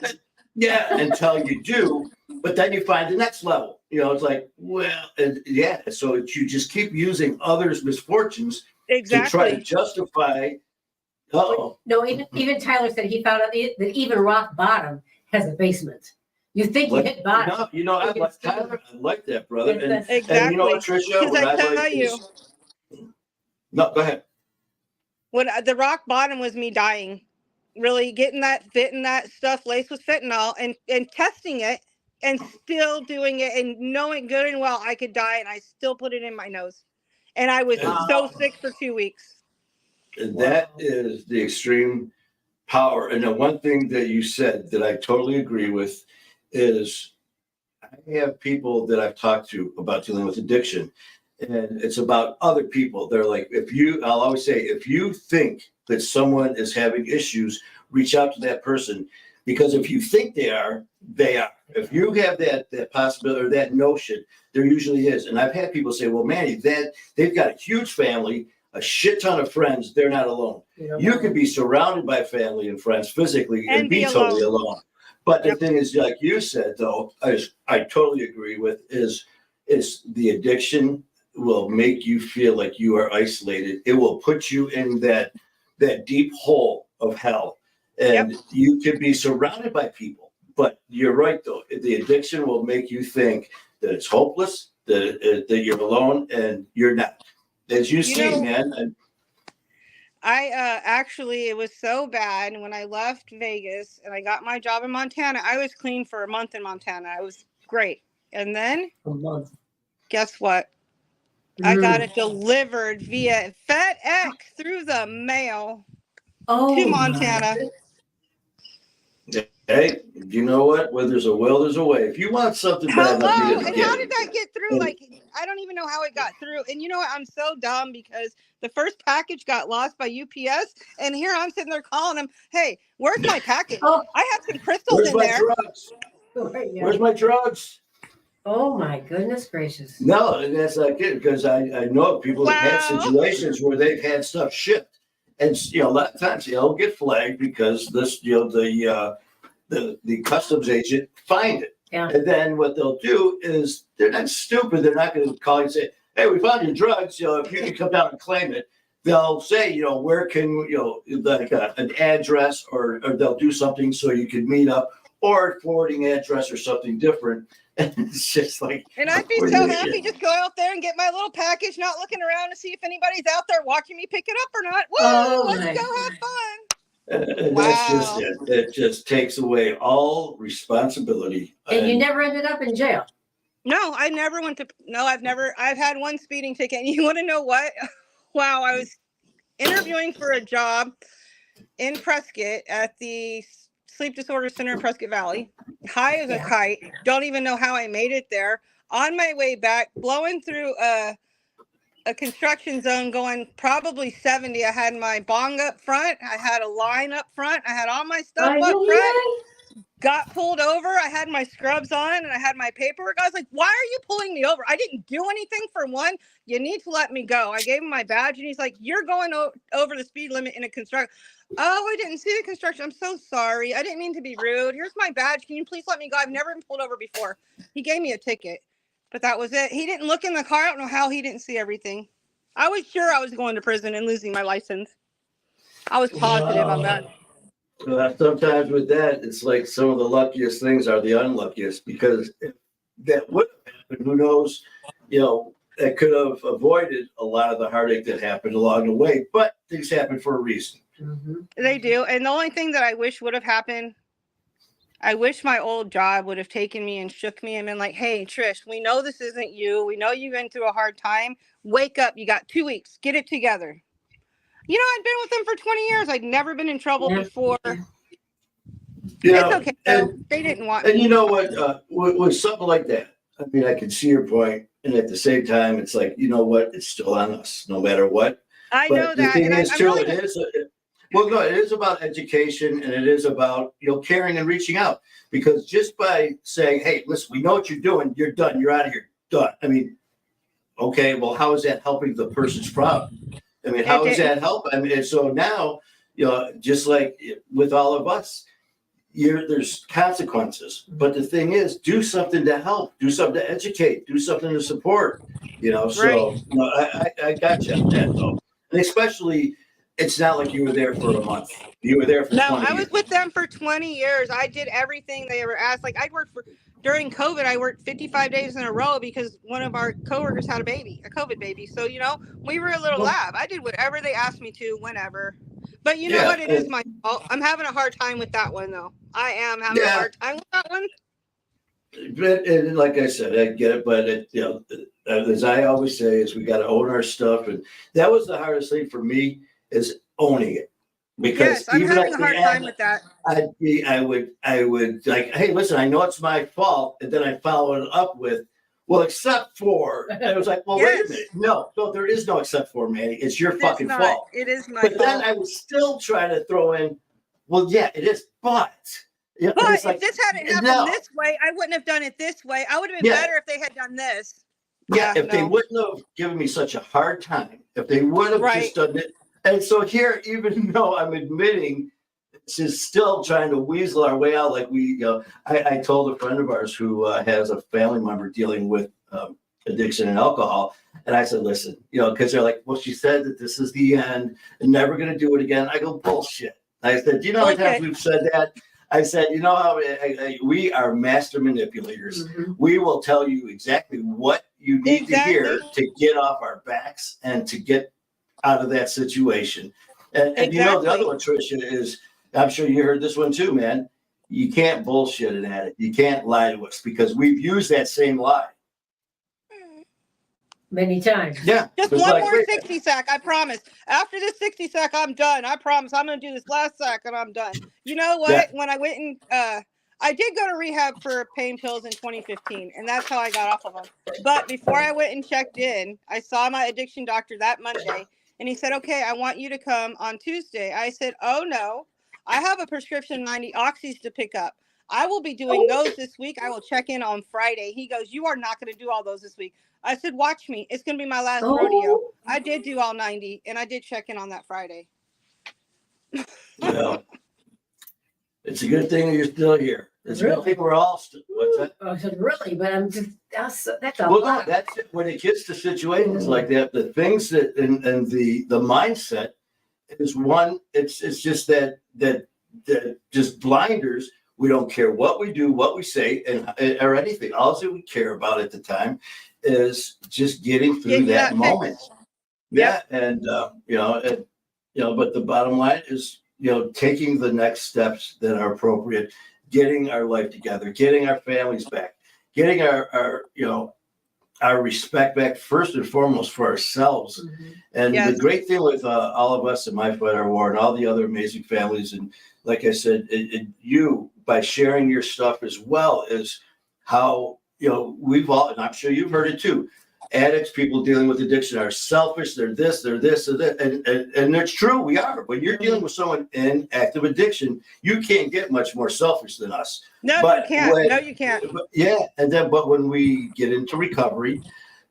A: Yeah, until you do. But then you find the next level. It's like, well, so you just keep using others' misfortunes to try to justify.
B: No, even Tyler said he found out that even rock bottom has a basement. You think you hit bottom.
A: I like Tyler. I like that, brother. And
C: you know what,
A: Trisha?
C: Because I tell you.
A: No, go ahead.
C: When the rock bottom was me dying. really getting that stuff laced with fentanyl and testing it and still doing it and knowing good and well I could die, and I still put it in my nose. And I was so sick for 2 weeks.
A: And that is the extreme power. And the one thing that you said that I totally agree with is I have people that I've talked to about dealing with addiction, and it's about other people. They're like, I'll always say, if you think that someone is having issues, reach out to that person, because if you think they are, they are. If you have that possibility or that notion, there usually is. And I've had people say, well, Manny, they've got a huge family, a shit ton of friends. They're not alone. You can be surrounded by family and friends physically and be totally alone. But the thing is, like you said, though, I totally agree with, is the addiction will make you feel like you are isolated. It will put you in that deep hole of hell. And you can be surrounded by people. But you're right, though. The addiction will make you think that it's hopeless, that you're alone, and you're not. As you see, man.
C: I actually, it was so bad when I left Vegas and I got my job in Montana. I was clean for a month in Montana. I was great. And then, guess what? I got it delivered via FedEx through the mail to Montana.
A: Hey, you know what? Where there's a will, there's a way. If you want something bad enough, you're gonna
C: and
A: get
C: how
A: it.
C: did that get through? Like, I don't even know how it got through. And you know what? I'm so dumb because the first package got lost by UPS, and here I'm sitting there calling them, "Hey, where's my package? I have some crystals in there.
A: Where's my drugs?
B: Oh my goodness gracious!
A: No, and that's not good, because I know people that had situations where they've had stuff shipped, and a lot of times they'll get flagged because this, the customs agent find it.
B: Yeah.
A: And then what they'll do is, they're not stupid. They're not going to call you and say, hey, we found your drugs. If you can come down and claim it, they'll say, where can, like an address, or they'll do something so you can meet up, or forwarding address or something different. And it's just like.
C: And I'd be so happy just go out there and get my little package, not looking around to see if anybody's out there watching me pick it up or not. Woo, let's go have fun.
A: And that's just it. It just takes away all responsibility.
B: And you never ended up in jail?
C: No, I never went to. No, I've had one speeding ticket. And you want to know what? Wow, I was interviewing for a job in Prescott at the Sleep Disorder Center in Prescott Valley. High as a kite. Don't even know how I made it there. On my way back, blowing through a construction zone, going probably 70. I had my bong up front. I had a line up front. I had all my stuff up front. Got pulled over. I had my scrubs on and I had my paperwork. I was like, why are you pulling me over? I didn't do anything. For one, you need to let me go. I gave him my badge and he's like, you're going over the speed limit in a construction. Oh, I didn't see the construction. I'm so sorry. I didn't mean to be rude. Here's my badge. Can you please let me go? I've never been pulled over before. He gave me a ticket. But that was it. He didn't look in the car. I don't know how he didn't see everything. I was sure I was going to prison and losing my license. I was positive on that.
A: Sometimes with that, it's like some of the luckiest things are the unluckiest, because if that would have happened, who knows, that could have avoided a lot of the heartache that happened along the way. But things happen for a reason.
B: Mm-hmm.
C: They do. And the only thing that I wish would have happened, I wish my old job would have taken me and shook me and been like, hey, Trish, we know this isn't you. We know you went through a hard time. Wake up. You got 2 weeks. Get it together. I'd been with them for 20 years. I'd never been in trouble before. It's okay, though. They didn't want me.
A: And you know what? With something like that, I mean, I can see your point. And at the same time, it's like, you know what? It's still on us, no matter what.
C: I know that.
A: And it is about education, and it is about, caring and reaching out. Because just by saying, hey, listen, we know what you're doing. You're done. You're out of here. Done. I mean, okay, well, how is that helping the person's problem? I mean, how does that help? I mean, so now, just like with all of us, there's consequences. But the thing is, do something to help, do something to educate, do something to support. So I got you on that, though. And especially, it's not like you were there for a month. You were there for 20 years.
C: I was with them for 20 years. I did everything they ever asked. Like, during COVID, I worked 55 days in a row because one of our coworkers had a COVID baby. So, we were a little lab. I did whatever they asked me to, whenever. But you know
A: Yeah,
C: what? It is my fault. I'm having a hard time with that one, though. I am having a hard time with that one.
A: but and like I said, I get it, but as I always say, is we got to own our stuff, and that was the hardest thing for me is owning it, because
C: Yes, I'm
A: even
C: having
A: at
C: a hard
A: the
C: time
A: end,
C: with that.
A: I would like, hey, listen, I know it's my fault, and then I follow it up with, well, except for, and it was like, well, wait a
C: Yes.
A: minute, no, there is no except for, Manny, it's your
C: It's
A: fucking
C: not.
A: fault.
C: It is my
A: But then
C: fault.
A: I was still trying to throw in, well, yeah, it is, but. Yeah,
C: But
A: it's
C: if
A: like,
C: this hadn't happened
A: no.
C: this way, I wouldn't have done it this way. I would have been
A: Yeah.
C: better if they had done this.
A: Yeah, if they
C: no.
A: wouldn't have given me such a hard time, if they would have
C: Right.
A: just done it. And so here, even though I'm admitting she's still trying to weasel our way out, like I told a friend of ours who has a family member dealing with addiction and alcohol. And I said, listen, because they're like, well, she said that this is the end and never going to do it again. I go, bullshit. I said, do you know how many times we've said that? I said, you know how we are master manipulators.
B: Mm-hmm.
A: We will tell you exactly what you need to hear to get off our backs and to get out of that situation. And the other one, Trisha, is, I'm sure you heard this one too, man. You can't bullshit an addict. You can't lie to us because we've used that same lie.
B: Many times.
A: Yeah.
C: Just one more 60 sack, I promise. After this 60 sack, I'm done. I promise. I'm going to do this last sack and I'm done. You know what?
A: Yeah.
C: When I went and I did go to rehab for pain pills in 2015, and that's how I got off of them. But before I went and checked in, I saw my addiction doctor that Monday, and he said, okay, I want you to come on Tuesday. I said, oh, no, I have a prescription 90 oxys to pick up. I will be doing those this week. I will check in on Friday. He goes, you are not going to do all those this week. I said, watch me. It's going to be my last rodeo. I did do all 90, and I did check in on that Friday.
A: Well, it's a good thing you're still here. It's a good thing we're all still. What's that?
B: I said, really? But I'm just, that's a
A: Well,
B: lot.
A: no, that's it. When it gets to situations like that, the things that and the mindset is one. It's just that just blinders. We don't care what we do, what we say, or anything. All that we care about at the time is just getting through that moment. Yeah, and but the bottom line is, taking the next steps that are appropriate, getting our life together, getting our families back, getting our respect back first and foremost for ourselves. Mm-hmm. And the great thing with all of us in My Fight Our War and all the other amazing families, and like I said, you, by sharing your stuff as well, is how, we've all, and I'm sure you've heard it too, addicts, people dealing with addiction are selfish. They're this, they're that. And it's true, we are. When you're dealing with someone in active addiction, you can't get much more selfish than us.
C: No, you can't.
A: But when we get into recovery,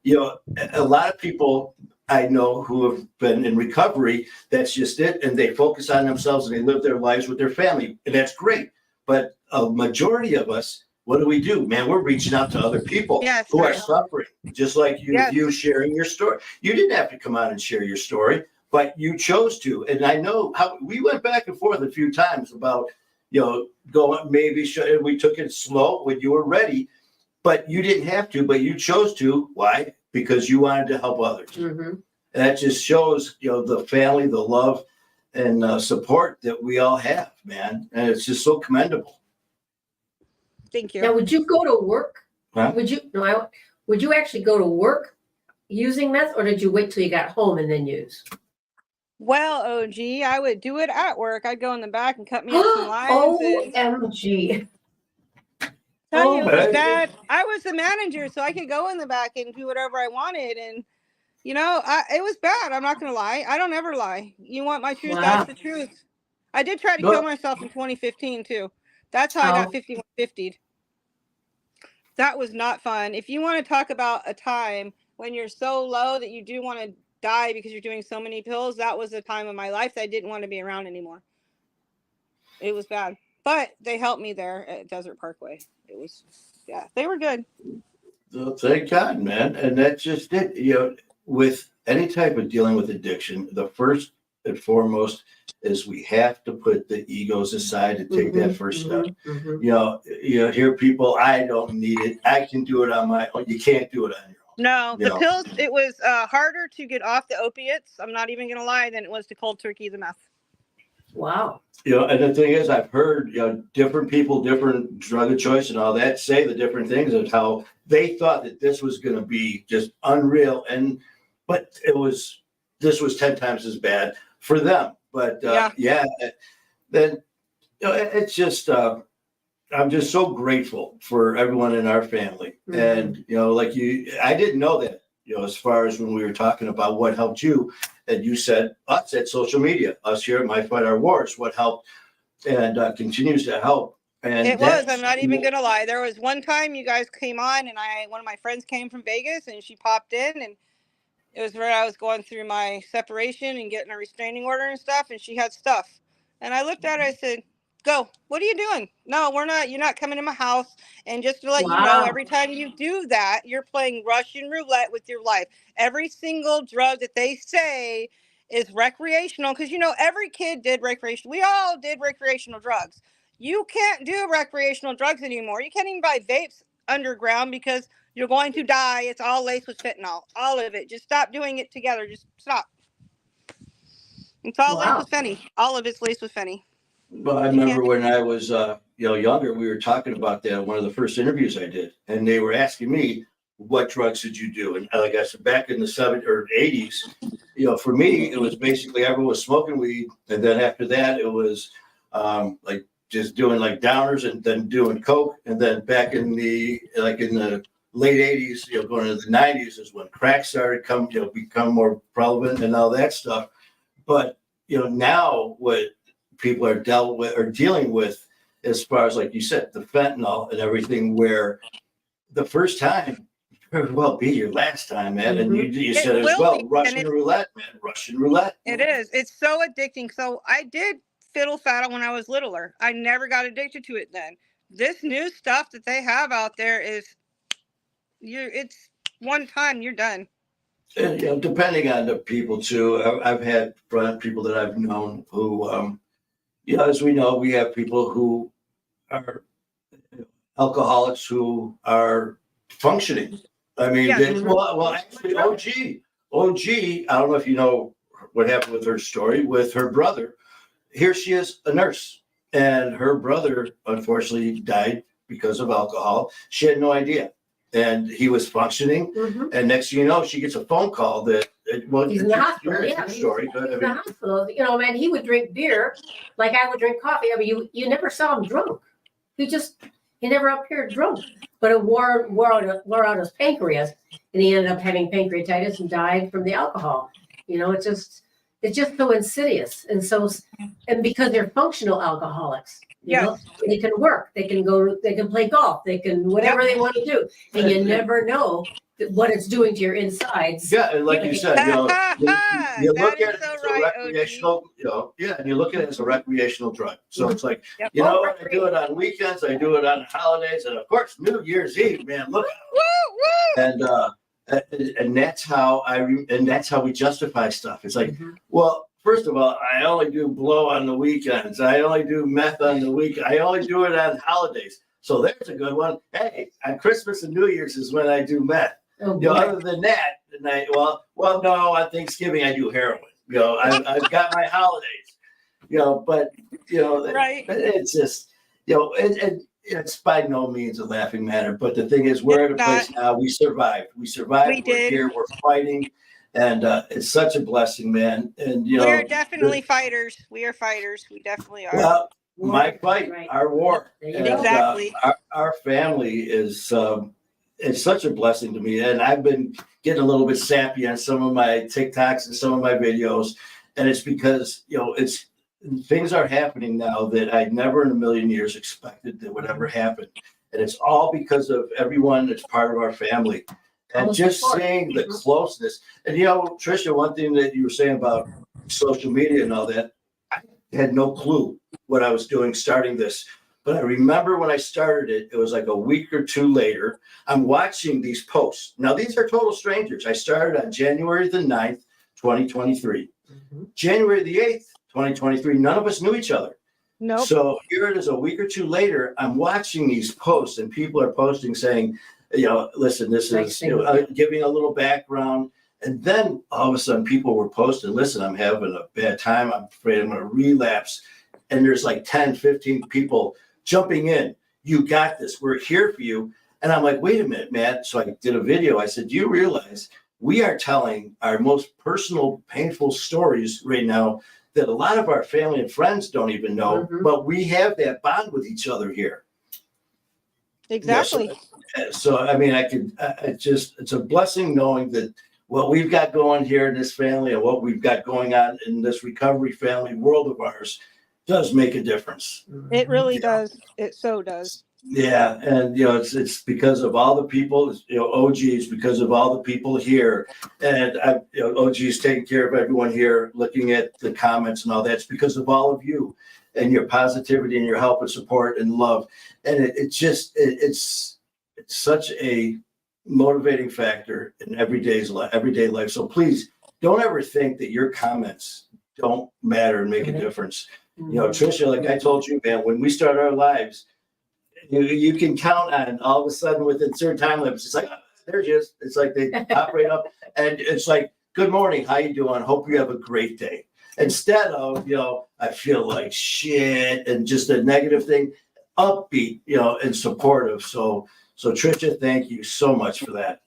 A: a lot of people I know who have been in recovery, that's just it. And they focus on themselves and they live their lives with their family. And that's great. But a majority of us, what do? Man, we're reaching out to other people who are suffering, just like you sharing your story. You didn't have to come out and share your story, but you chose to. And I know how we went back and forth a few times about, going, we took it slow when you were ready, but you didn't have to, but you chose to. Why? Because you wanted to help others. Mm-hmm. And that just shows, the family, the love and support that we all have, man. And it's just so commendable.
C: Thank you.
B: Now, would you go to work?
A: Huh?
B: Would you actually go to work using meth, or did you wait till you got home and then use?
C: Well, OG, I would do it at work. I'd go in the back and cut me up some lines.
B: OMG.
C: Tell you, it was bad. I was the manager, so I could go in the back and do whatever I wanted. And, it was bad. I'm not going to lie. I don't ever lie. You want my truth? Wow. That's the truth. I did try to kill myself in 2015, too. That's how I got 5150'd. That was not fun. If you want to talk about a time when you're so low that you do want to die because you're doing so many pills, that was a time of my life that I didn't want to be around anymore. It was bad. But they helped me there at Desert Parkway. It was, they were good.
A: Well, thank God, man. And that's just it. With any type of dealing with addiction, the first and foremost is we have to put the egos aside and take that first step. Mm-hmm. You hear people, I don't need it. I can do it on my own. You can't do it on your own.
C: No, the pills, it was harder to get off the opiates. I'm not even going to lie, than it was to cold turkey the meth.
B: Wow.
A: And the thing is, I've heard, different people, different drug of choice and all that say the different things of how they thought that this was going to be just unreal. But this was 10 times as bad for them. But then, it's just, I'm just so grateful for everyone in our family.
B: Mhm.
A: And, I didn't know that, as far as when we were talking about what helped you. And you said us at social media, us here at My Fight Our Wars, what helped and continues to help. And
C: It was. I'm not even gonna lie. There was one time you guys came on, and one of my friends came from Vegas, and she popped in, and it was where I was going through my separation and getting a restraining order and stuff, and she had stuff. And I looked at her, I said, "Go. What are you doing? No, we're not. You're not coming to my house." And just to let you know,
B: Wow.
C: every time you do that, you're playing Russian roulette with your life. Every single drug that they say is recreational, because every kid did recreational. We all did recreational drugs. You can't do recreational drugs anymore. You can't even buy vapes underground because you're going to die. It's all laced with fentanyl. All of it. Just stop doing it together. Just stop. It's all laced with Fenny. All of it's laced with Fenny.
A: Well, I remember when I was, younger, we were talking about that in one of the first interviews I did, and they were asking me, what drugs did you do? And like I said, back in the 70s or 80s, for me, it was basically everyone was smoking weed. And then after that, it was like just doing like downers and then doing coke. And then back in the late 80s, going into the 90s is when crack started become more prevalent and all that stuff. But, now what people are dealing with as far as, like you said, the fentanyl and everything, where the first time very well be your last time, man. And you said as well, Russian roulette, man, Russian roulette.
C: It is. It's so addicting. So I did fiddle faddle when I was littler. I never got addicted to it then. This new stuff that they have out there it's one time, you're done.
A: And, depending on the people too, I've had people that I've known who, as we know, we have people who are alcoholics who are functioning. I mean, actually, OG, I don't know if you know what happened with her story with her brother. Here she is, a nurse, and her brother unfortunately died because of alcohol. She had no idea. And he was functioning, and next thing you know, she gets a phone call that,
B: he's in the hospital. Yeah,
A: story,
B: but he's in the hospital. Man, he would drink beer like I would drink coffee. I mean, you never saw him drunk. He never appeared drunk, but it wore out his pancreas, and he ended up having pancreatitis and died from the alcohol. It's just so insidious, and because they're functional alcoholics. They can work, they can play golf, they can whatever they want to do, and you never know what it's doing to your insides.
A: Yeah, and like you said, you look at it as a recreational, and you look at it as a recreational drug. So it's like, I do it on weekends, I do it on holidays, and of course, New Year's Eve, man, look. And that's how we justify stuff. It's like, well, first of all, I only do blow on the weekends. I only do meth on the weekend. I only do it on holidays. So there's a good one. Hey, on Christmas and New Year's is when I do meth. Other than that, no, on Thanksgiving I do heroin. I've got my holidays. But
C: right.
A: It's just it's by no means a laughing matter. But the thing is, we're at a place now. We survived. We're here. We're fighting. And it's such a blessing, man. And
C: we're definitely fighters. We are fighters. We definitely are.
A: Well, my fight, our war. And,
C: exactly.
A: Our family is it's such a blessing to me. And I've been getting a little bit sappy on some of my TikToks and some of my videos. And it's because, things are happening now that I never in a million years expected that would ever happen. And it's all because of everyone that's part of our family. And just seeing the closeness. And, Trisha, one thing that you were saying about social media and all that, I had no clue what I was doing starting this. But I remember when I started it, it was like a week or two later, I'm watching these posts. Now, these are total strangers. I started on January the 9th, 2023. January the 8th, 2023, none of us knew each other.
C: Nope.
A: So here it is a week or two later, I'm watching these posts and people are posting saying, listen, this is giving a little background. And then all of a sudden people were posting, listen, I'm having a bad time. I'm afraid I'm going to relapse. And there's like 10, 15 people jumping in. You got this. We're here for you. And I'm like, wait a minute, Matt. So I did a video. I said, do you realize we are telling our most personal, painful stories right now that a lot of our family and friends don't even know, but we have that bond with each other here.
C: Exactly.
A: Yeah, so I mean, it's a blessing knowing that what we've got going here in this family and what we've got going on in this recovery family world of ours does make a difference.
C: It really does. It so does.
A: Yeah, and it's because of all the people, OGs, because of all the people here, and OGs taking care of everyone here, looking at the comments and all that. It's because of all of you and your positivity and your help and support and love, and it's such a motivating factor in everyday life. So please don't ever think that your comments don't matter and make a difference. Trisha, like I told you, man, when we start our lives, you can count on all of a sudden within certain time limits. It's like, oh, there she is. It's like they pop right up, and it's like, good morning, how you doing? Hope you have a great day. Instead of I feel like shit and just a negative thing, upbeat, and supportive. So Trisha, thank you so much for that.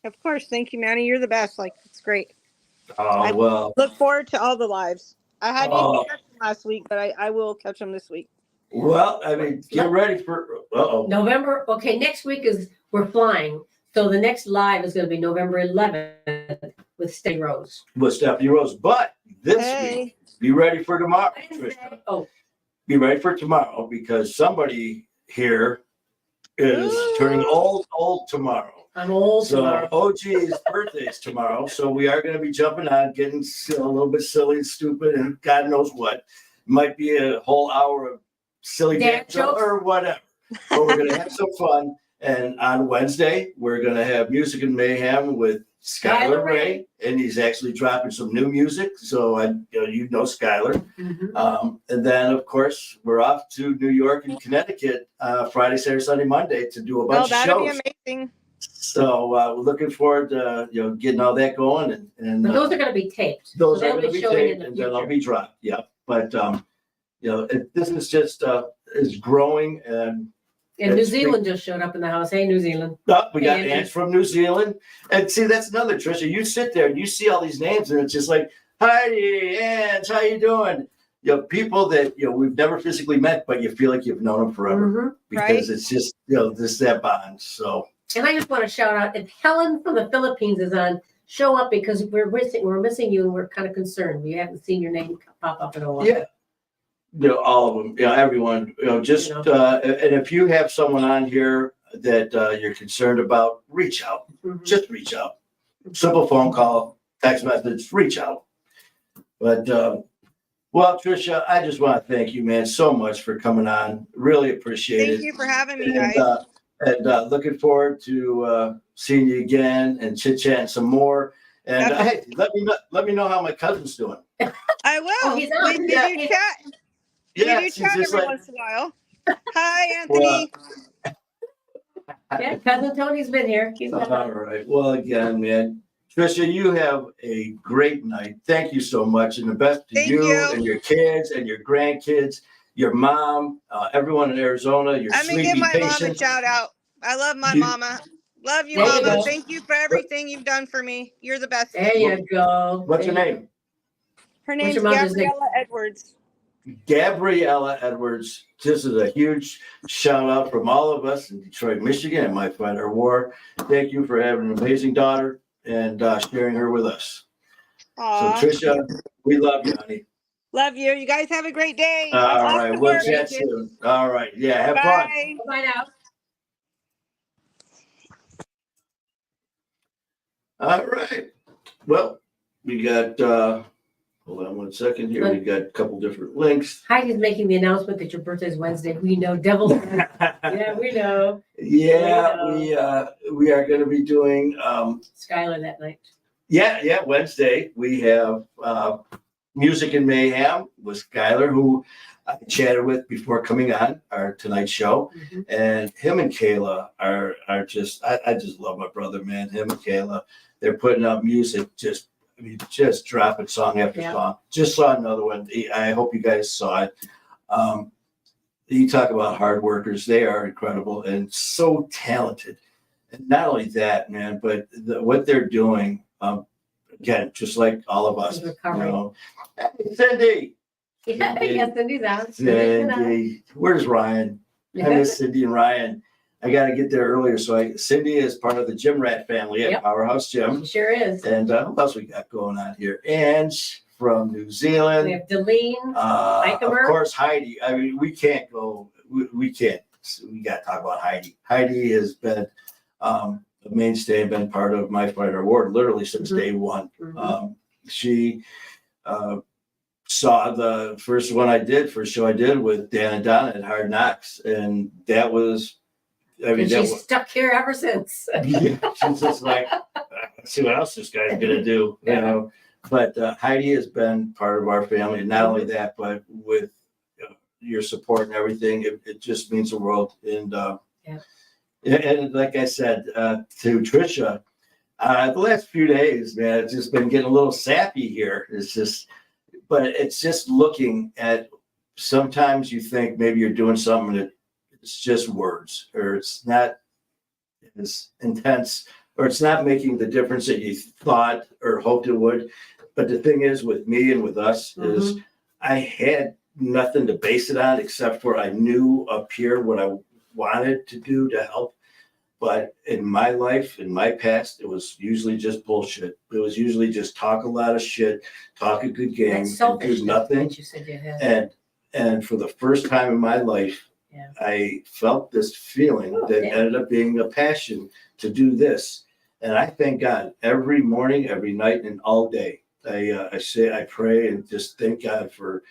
C: Of course, thank you, Manny. You're the best. Like, it's great.
A: Oh well.
C: Look forward to all the lives. I had to catch them last week, but I will catch them this week.
A: Well, I mean, get ready for
B: November. Okay, next week we're flying. So the next live is going to be November 11th with Stephanie Rose.
A: With Stephanie Rose. But this week, be ready for tomorrow. Be ready for tomorrow because somebody here is turning old tomorrow.
B: I'm old
A: tomorrow. OG's birthday is tomorrow. So we are going to be jumping on, getting a little bit silly and stupid and God knows what. Might be a whole hour of silly dance or whatever. But we're going to have some fun. And on Wednesday, we're going to have Music and Mayhem with Skylar Ray. And he's actually dropping some new music. So Skylar. And then, of course, we're off to New York and Connecticut Friday, Saturday, Sunday, Monday to do a bunch of shows.
C: That'll be amazing.
A: So we're looking forward to getting all that going. And
B: but those are going to be taped.
A: Those are going to be taped and then they'll be dropped. Yeah. But, this is just is growing. And
B: New Zealand just showed up in the house. Hey, New Zealand.
A: We got Ants from New Zealand. And see, that's another, Trisha. You sit there and you see all these names and it's just like, hi, Ants, how you doing? People that, we've never physically met, but you feel like you've known them forever. Because it's just, this that bond. So. And
B: I just want to shout out, if Helen from the Philippines is on, show up because we're missing you and we're kind of concerned. We haven't seen your name pop up in a while.
A: Yeah. All of them, everyone, and if you have someone on here that you're concerned about, reach out. Just reach out. Simple phone call, text message, reach out. But, well, Trisha, I just want to thank you, man, so much for coming on. Really appreciate it.
C: Thank you for having me, guys.
A: And looking forward to seeing you again and chit-chatting some more. And hey, let me know how my cousin's doing.
C: I will. We do chat.
A: Yeah,
C: we do chat every once in a while. Hi, Anthony.
B: Yeah, cousin Tony's been here.
A: All right. Well, again, man, Trisha, you have a great night. Thank you so much, and the best to you and your kids and your grandkids, your mom, everyone in Arizona. Your
C: I'm gonna give my mom a shout out. I love my mama. Love you, Mama. Thank you for everything you've done for me. You're the best.
B: There you go.
A: What's your name?
C: Her name's Gabriella Edwards.
A: Gabriella Edwards. This is a huge shout out from all of us in Detroit, Michigan, and My Fight Our War. Thank you for having an amazing daughter and sharing her with us.
C: Aww.
A: So, Trisha, we love you, honey.
C: Love you. You guys have a great day.
A: All right. We'll chat soon. All right. Yeah. Have fun.
B: Bye now.
A: All right. Well, we got, hold on one second here. We got a couple different links.
B: Heidi's making the announcement that your birthday is Wednesday. We know, Devil's. Yeah, we know.
A: Yeah, we are going to be doing
B: Skylar that night.
A: Yeah, Wednesday. We have Music and Mayhem was Skylar, who I chatted with before coming on our Tonight Show.
B: Mhm.
A: And him and Kayla are just, I just love my brother, man. Him and Kayla, they're putting out music, just dropping song after
B: Yeah.
A: song. Just saw another one. I hope you guys saw it. You talk about hard workers. They are incredible and so talented. And not only that, man, but what they're doing, again, just like all of us, you know. Hey, Cindy.
B: Yeah, yes, to do that.
A: Cindy. Where's Ryan? I miss Cindy and Ryan. I got to get there earlier. So Cindy is part of the Gym Rat family at Powerhouse Gym.
B: She sure is.
A: And what else we got going on here? Ange from New Zealand.
B: We have Deline.
A: Of course, Heidi. I mean, we can't go. We can't. We got to talk about Heidi. Heidi has been a mainstay and been part of My Fighter Award literally since day one. She saw the first show I did with Dan and Donna at Hard Knocks, and that was. I mean,
B: she's stuck here ever since.
A: Yeah, she's just like, let's see what else this guy's gonna do, you know. But Heidi has been part of our family, and not only that, but with your support and everything, it just means the world. And and like I said to Trisha, the last few days, man, it's just been getting a little sappy here. But it's just looking at. Sometimes you think maybe you're doing something that. It's just words, or it's not as intense, or it's not making the difference that you thought or hoped it would. But the thing is, with me and with us, is I had nothing to base it on except for I knew up here what I wanted to do to help. But in my life, in my past, it was usually just bullshit. It was usually just talk a lot of shit, talk a good game, and do nothing.
B: You said you had.
A: And for the first time in my life, I felt this feeling that ended up being a passion to do this. And I thank God every morning, every night, and all day. I pray and just thank God for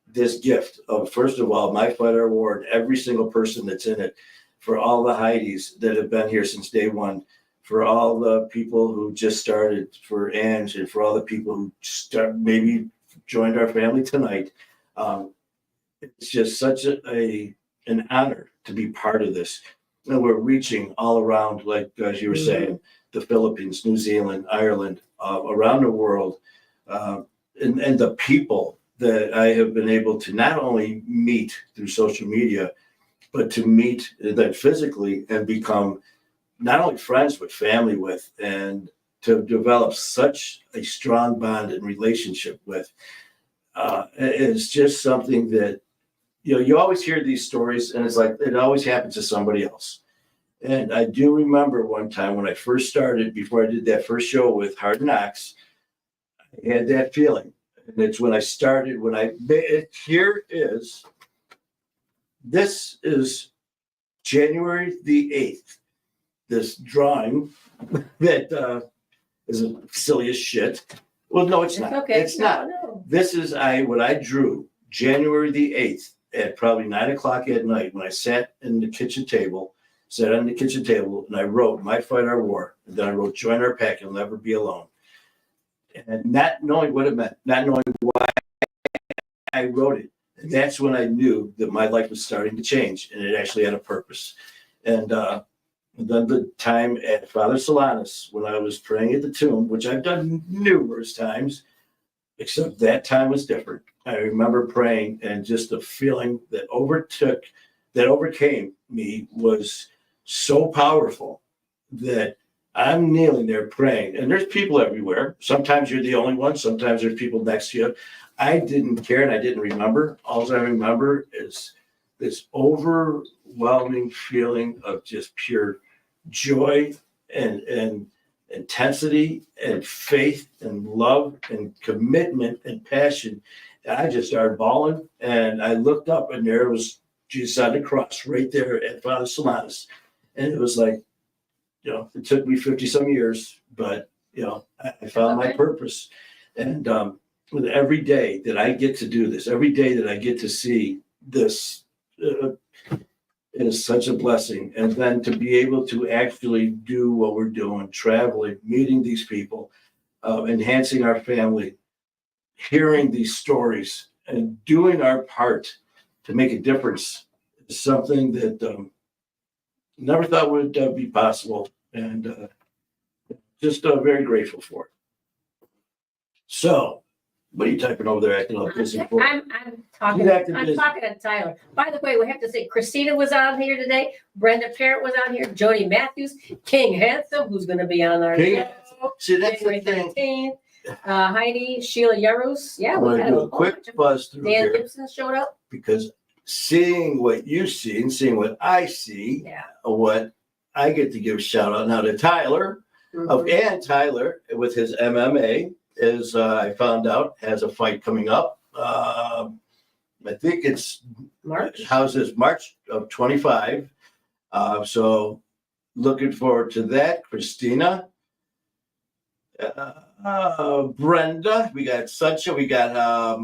A: this gift of, first of all, My Fighter Award, every single person that's in it, for all the Heidis that have been here since day one, for all the people who just started, for Ange, and for all the people who maybe joined our family tonight. It's just such an honor to be part of this. And we're reaching all around, like as you were saying, the Philippines, New Zealand, Ireland, around the world. And the people that I have been able to not only meet through social media, but to meet that physically and become not only friends, but family with, and to develop such a strong bond and relationship with. It's just something that, you always hear these stories, and it's like it always happens to somebody else. And I do remember one time when I first started, before I did that first show with Hard Knocks, I had that feeling. And it's when I started, this is January the 8th, this drawing that is silly as shit. Well, no, it's not.
B: Okay.
A: It's not.
B: No.
A: This is what I drew January the 8th. At probably 9:00 at night, when I sat on the kitchen table, and I wrote My Fighter War, and then I wrote Join Our Pack, You'll Never Be Alone. And not knowing what it meant, not knowing why I wrote it, and that's when I knew that my life was starting to change, and it actually had a purpose. And then the time at Father Solanus, when I was praying at the tomb, which I've done numerous times, except that time was different. I remember praying, and just the feeling that overcame me was so powerful that I'm kneeling there praying. And there's people everywhere. Sometimes you're the only one. Sometimes there's people next to you. I didn't care, and I didn't remember. All I remember is this overwhelming feeling of just pure joy and intensity and faith and love and commitment and passion. And I just started bawling, and I looked up, and there was Jesus on the cross right there at Father Solanus. And it was like, it took me 50 some years, but I found my purpose. And with every day that I get to do this, every day that I get to see this, it is such a blessing. And then to be able to actually do what we're doing, traveling, meeting these people, enhancing our family, hearing these stories and doing our part to make a difference is something that never thought would be possible, and just very grateful for it. So, what are you typing over there acting all busy for?
B: I'm talking to Tyler. By the way, we have to say Christina was on here today. Brenda Parent was on here. Jody Matthews, King Handsome, who's going to be on our
A: King,
B: show.
A: see, that's the
B: January
A: thing.
B: 13th. Heidi, Sheila Yarus. Yeah,
A: I'm
B: we
A: going
B: had
A: to do
B: a
A: a quick buzz through
B: Dan
A: here
B: Gipson showed up.
A: because seeing what you see and seeing what I see,
B: Yeah.
A: what I get to give a shout out now to Tyler, and Tyler with his MMA, as I found out, has a fight coming up. I think it's
B: March.
A: How's this? March of 25. So looking forward to that. Christina, Brenda, we got Sunshine, we got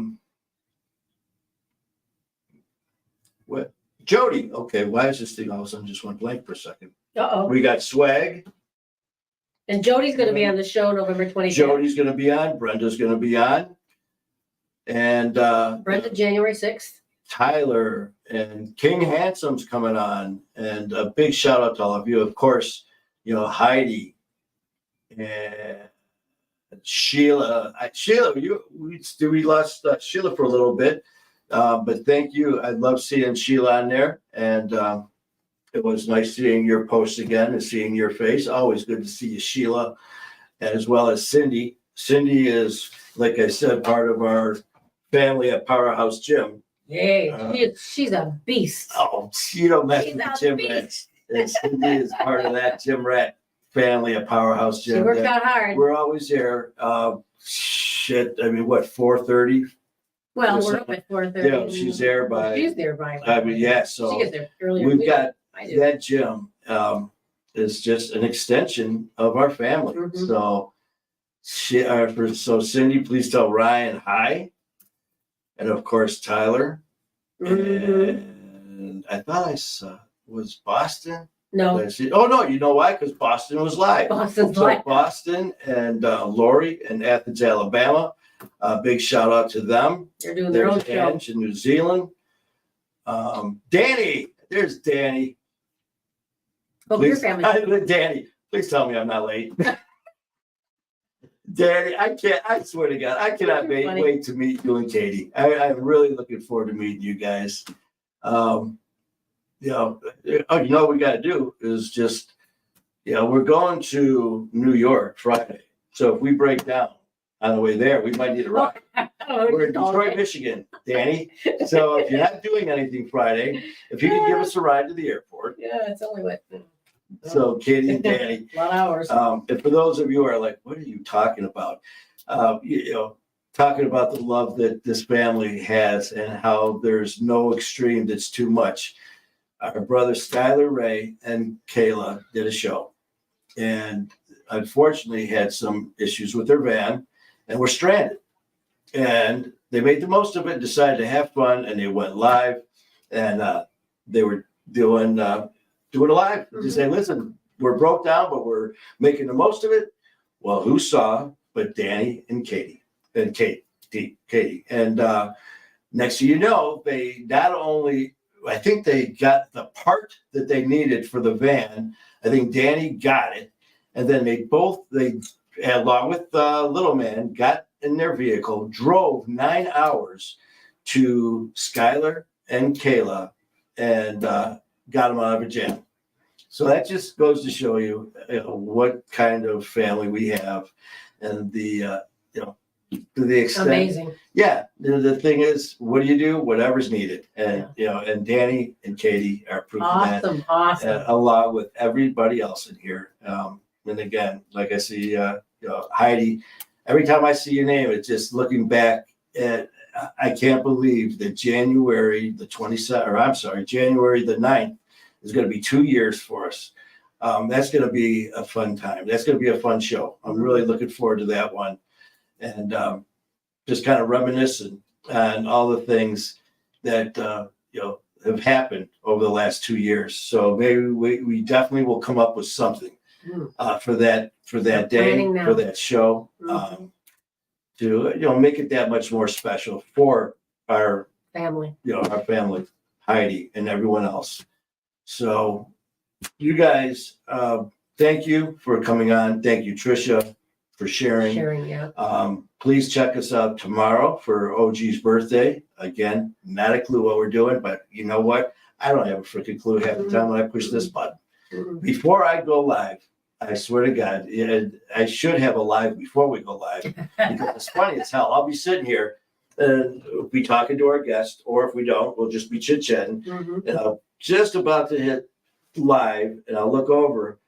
A: what? Jody. Okay, why is this thing all of a sudden just went blank for a second?
B: Uh-oh.
A: We got Swag.
B: And Jody's going to be on the show November 25th.
A: Jody's going to be on. Brenda's going to be on. And
B: Brenda, January 6th.
A: Tyler and King Handsome's coming on. And a big shout out to all of you. Of course, Heidi and Sheila. We lost Sheila for a little bit. But thank you. I love seeing Sheila on there. And it was nice seeing your post again and seeing your face. Always good to see you, Sheila, as well as Cindy. Cindy is, like I said, part of our family at Powerhouse Gym.
B: Yay, she's a beast.
A: Oh, you don't mess with the gym rat. And Cindy is part of that gym rat family at Powerhouse Gym.
B: She worked out hard.
A: We're always there. 4:30.
B: Well, we're up at 4:30.
A: Yeah, she's there by.
B: She's there by.
A: So
B: she gets there earlier.
A: We've got
B: that
A: gym is just an extension of our family.
B: Mm-hmm.
A: So Cindy, please tell Ryan hi, and of course Tyler.
B: Mm-hmm.
A: And I thought I saw was Boston.
B: No.
A: No, you know why? Because Boston was live.
B: Boston's live.
A: Boston and Lori in Athens, Alabama. Big shout out to them.
B: They're doing their own show.
A: Ange in New Zealand. Danny, there's Danny.
B: Hope your family.
A: Danny, please tell me I'm not late. Danny, I swear to God, I cannot wait to meet you and Katie. I'm really looking forward to meeting you guys. What we got to do is just, we're going to New York Friday. So if we break down on the way there, we might need a ride. We're in Detroit, Michigan, Danny. So if you're not doing anything Friday, if you could give us a ride to the airport.
B: Yeah, it's only what.
A: So Katie and Danny.
B: A lot of hours.
A: And for those of you who are like, what are you talking about? Talking about the love that this family has and how there's no extreme that's too much. Our brothers Skylar, Ray, and Kayla did a show. And unfortunately had some issues with their van and were stranded. And they made the most of it and decided to have fun, and they went live. And they were doing it live. Mm-hmm. Just say, listen, we're broke down, but we're making the most of it. Well, who saw but Danny and Katie? And Katie. And next thing you know, they not only, I think they got the part that they needed for the van. I think Danny got it. And then they along with Little Man, got in their vehicle, drove 9 hours to Skylar and Kayla and got them out of a jam. So that just goes to show you, what kind of family we have, and to the extent.
B: Amazing.
A: Yeah. The thing is, what do you do? Whatever's needed. And, and Danny and Katie are proof of that.
B: Awesome.
A: Along with everybody else in here. And again, like I see, Heidi, every time I see your name, it's just looking back at, I can't believe that January the 9th is going to be 2 years for us. That's going to be a fun time. That's going to be a fun show. I'm really looking forward to that one. And just kind of reminiscing on all the things that, have happened over the last 2 years. So maybe we definitely will come up with something for that day, for that show. to, make it that much more special for our,
B: Family.
A: our family, Heidi and everyone else. So you guys, thank you for coming on. Thank you, Trisha, for sharing.
B: Yeah.
A: Please check us out tomorrow for OG's birthday. Again, not a clue what we're doing, but you know what? I don't have a freaking clue half the time when I push this button. Before I go live, I swear to God, I should have a live before we go live, because it's funny as hell. I'll be sitting here and we'll be talking to our guest, or if we don't, we'll just be chit-chatting. And I'm just about to hit live, and I'll look over,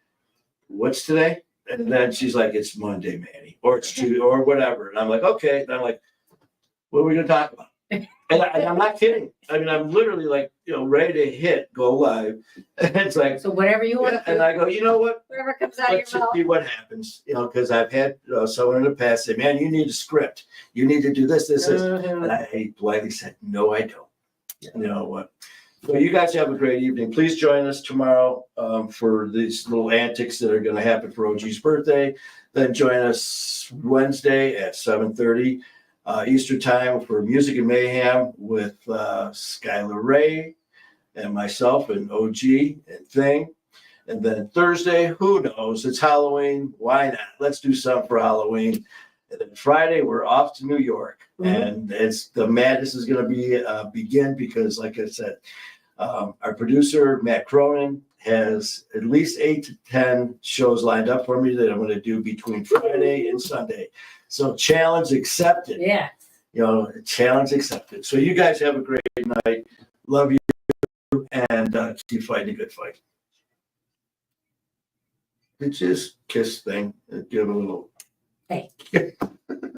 A: what's today? And then she's like, it's Monday, Manny, or it's Tuesday, or whatever. And I'm like, okay. And I'm like, what are we going to talk about? And I'm not kidding. I mean, I'm literally like, ready to go live. And it's like,
B: So whatever you want.
A: and I go, you know what?
B: Whatever comes out of
A: Let's
B: your
A: just
B: mouth.
A: see what happens, because I've had someone in the past say, man, you need a script. You need to do this. And I politely said, no, I don't. You know what? So you guys have a great evening. Please join us tomorrow for these little antics that are going to happen for OG's birthday. Then join us Wednesday at 7:30 Eastern Time for Music and Mayhem with Skylar Ray and myself and OG and Thing. And then Thursday, who knows? It's Halloween. Why not? Let's do something for Halloween. And then Friday, we're off to New York. And it's the madness is going to begin because, like I said, our producer, Matt Cronin, has at least 8 to 10 shows lined up for me that I'm going to do between Friday and Sunday. So challenge accepted.
B: Yeah.
A: Challenge accepted. So you guys have a great night. Love you, and keep fighting a good fight. It's just kiss thing. Give a little.
B: Hey.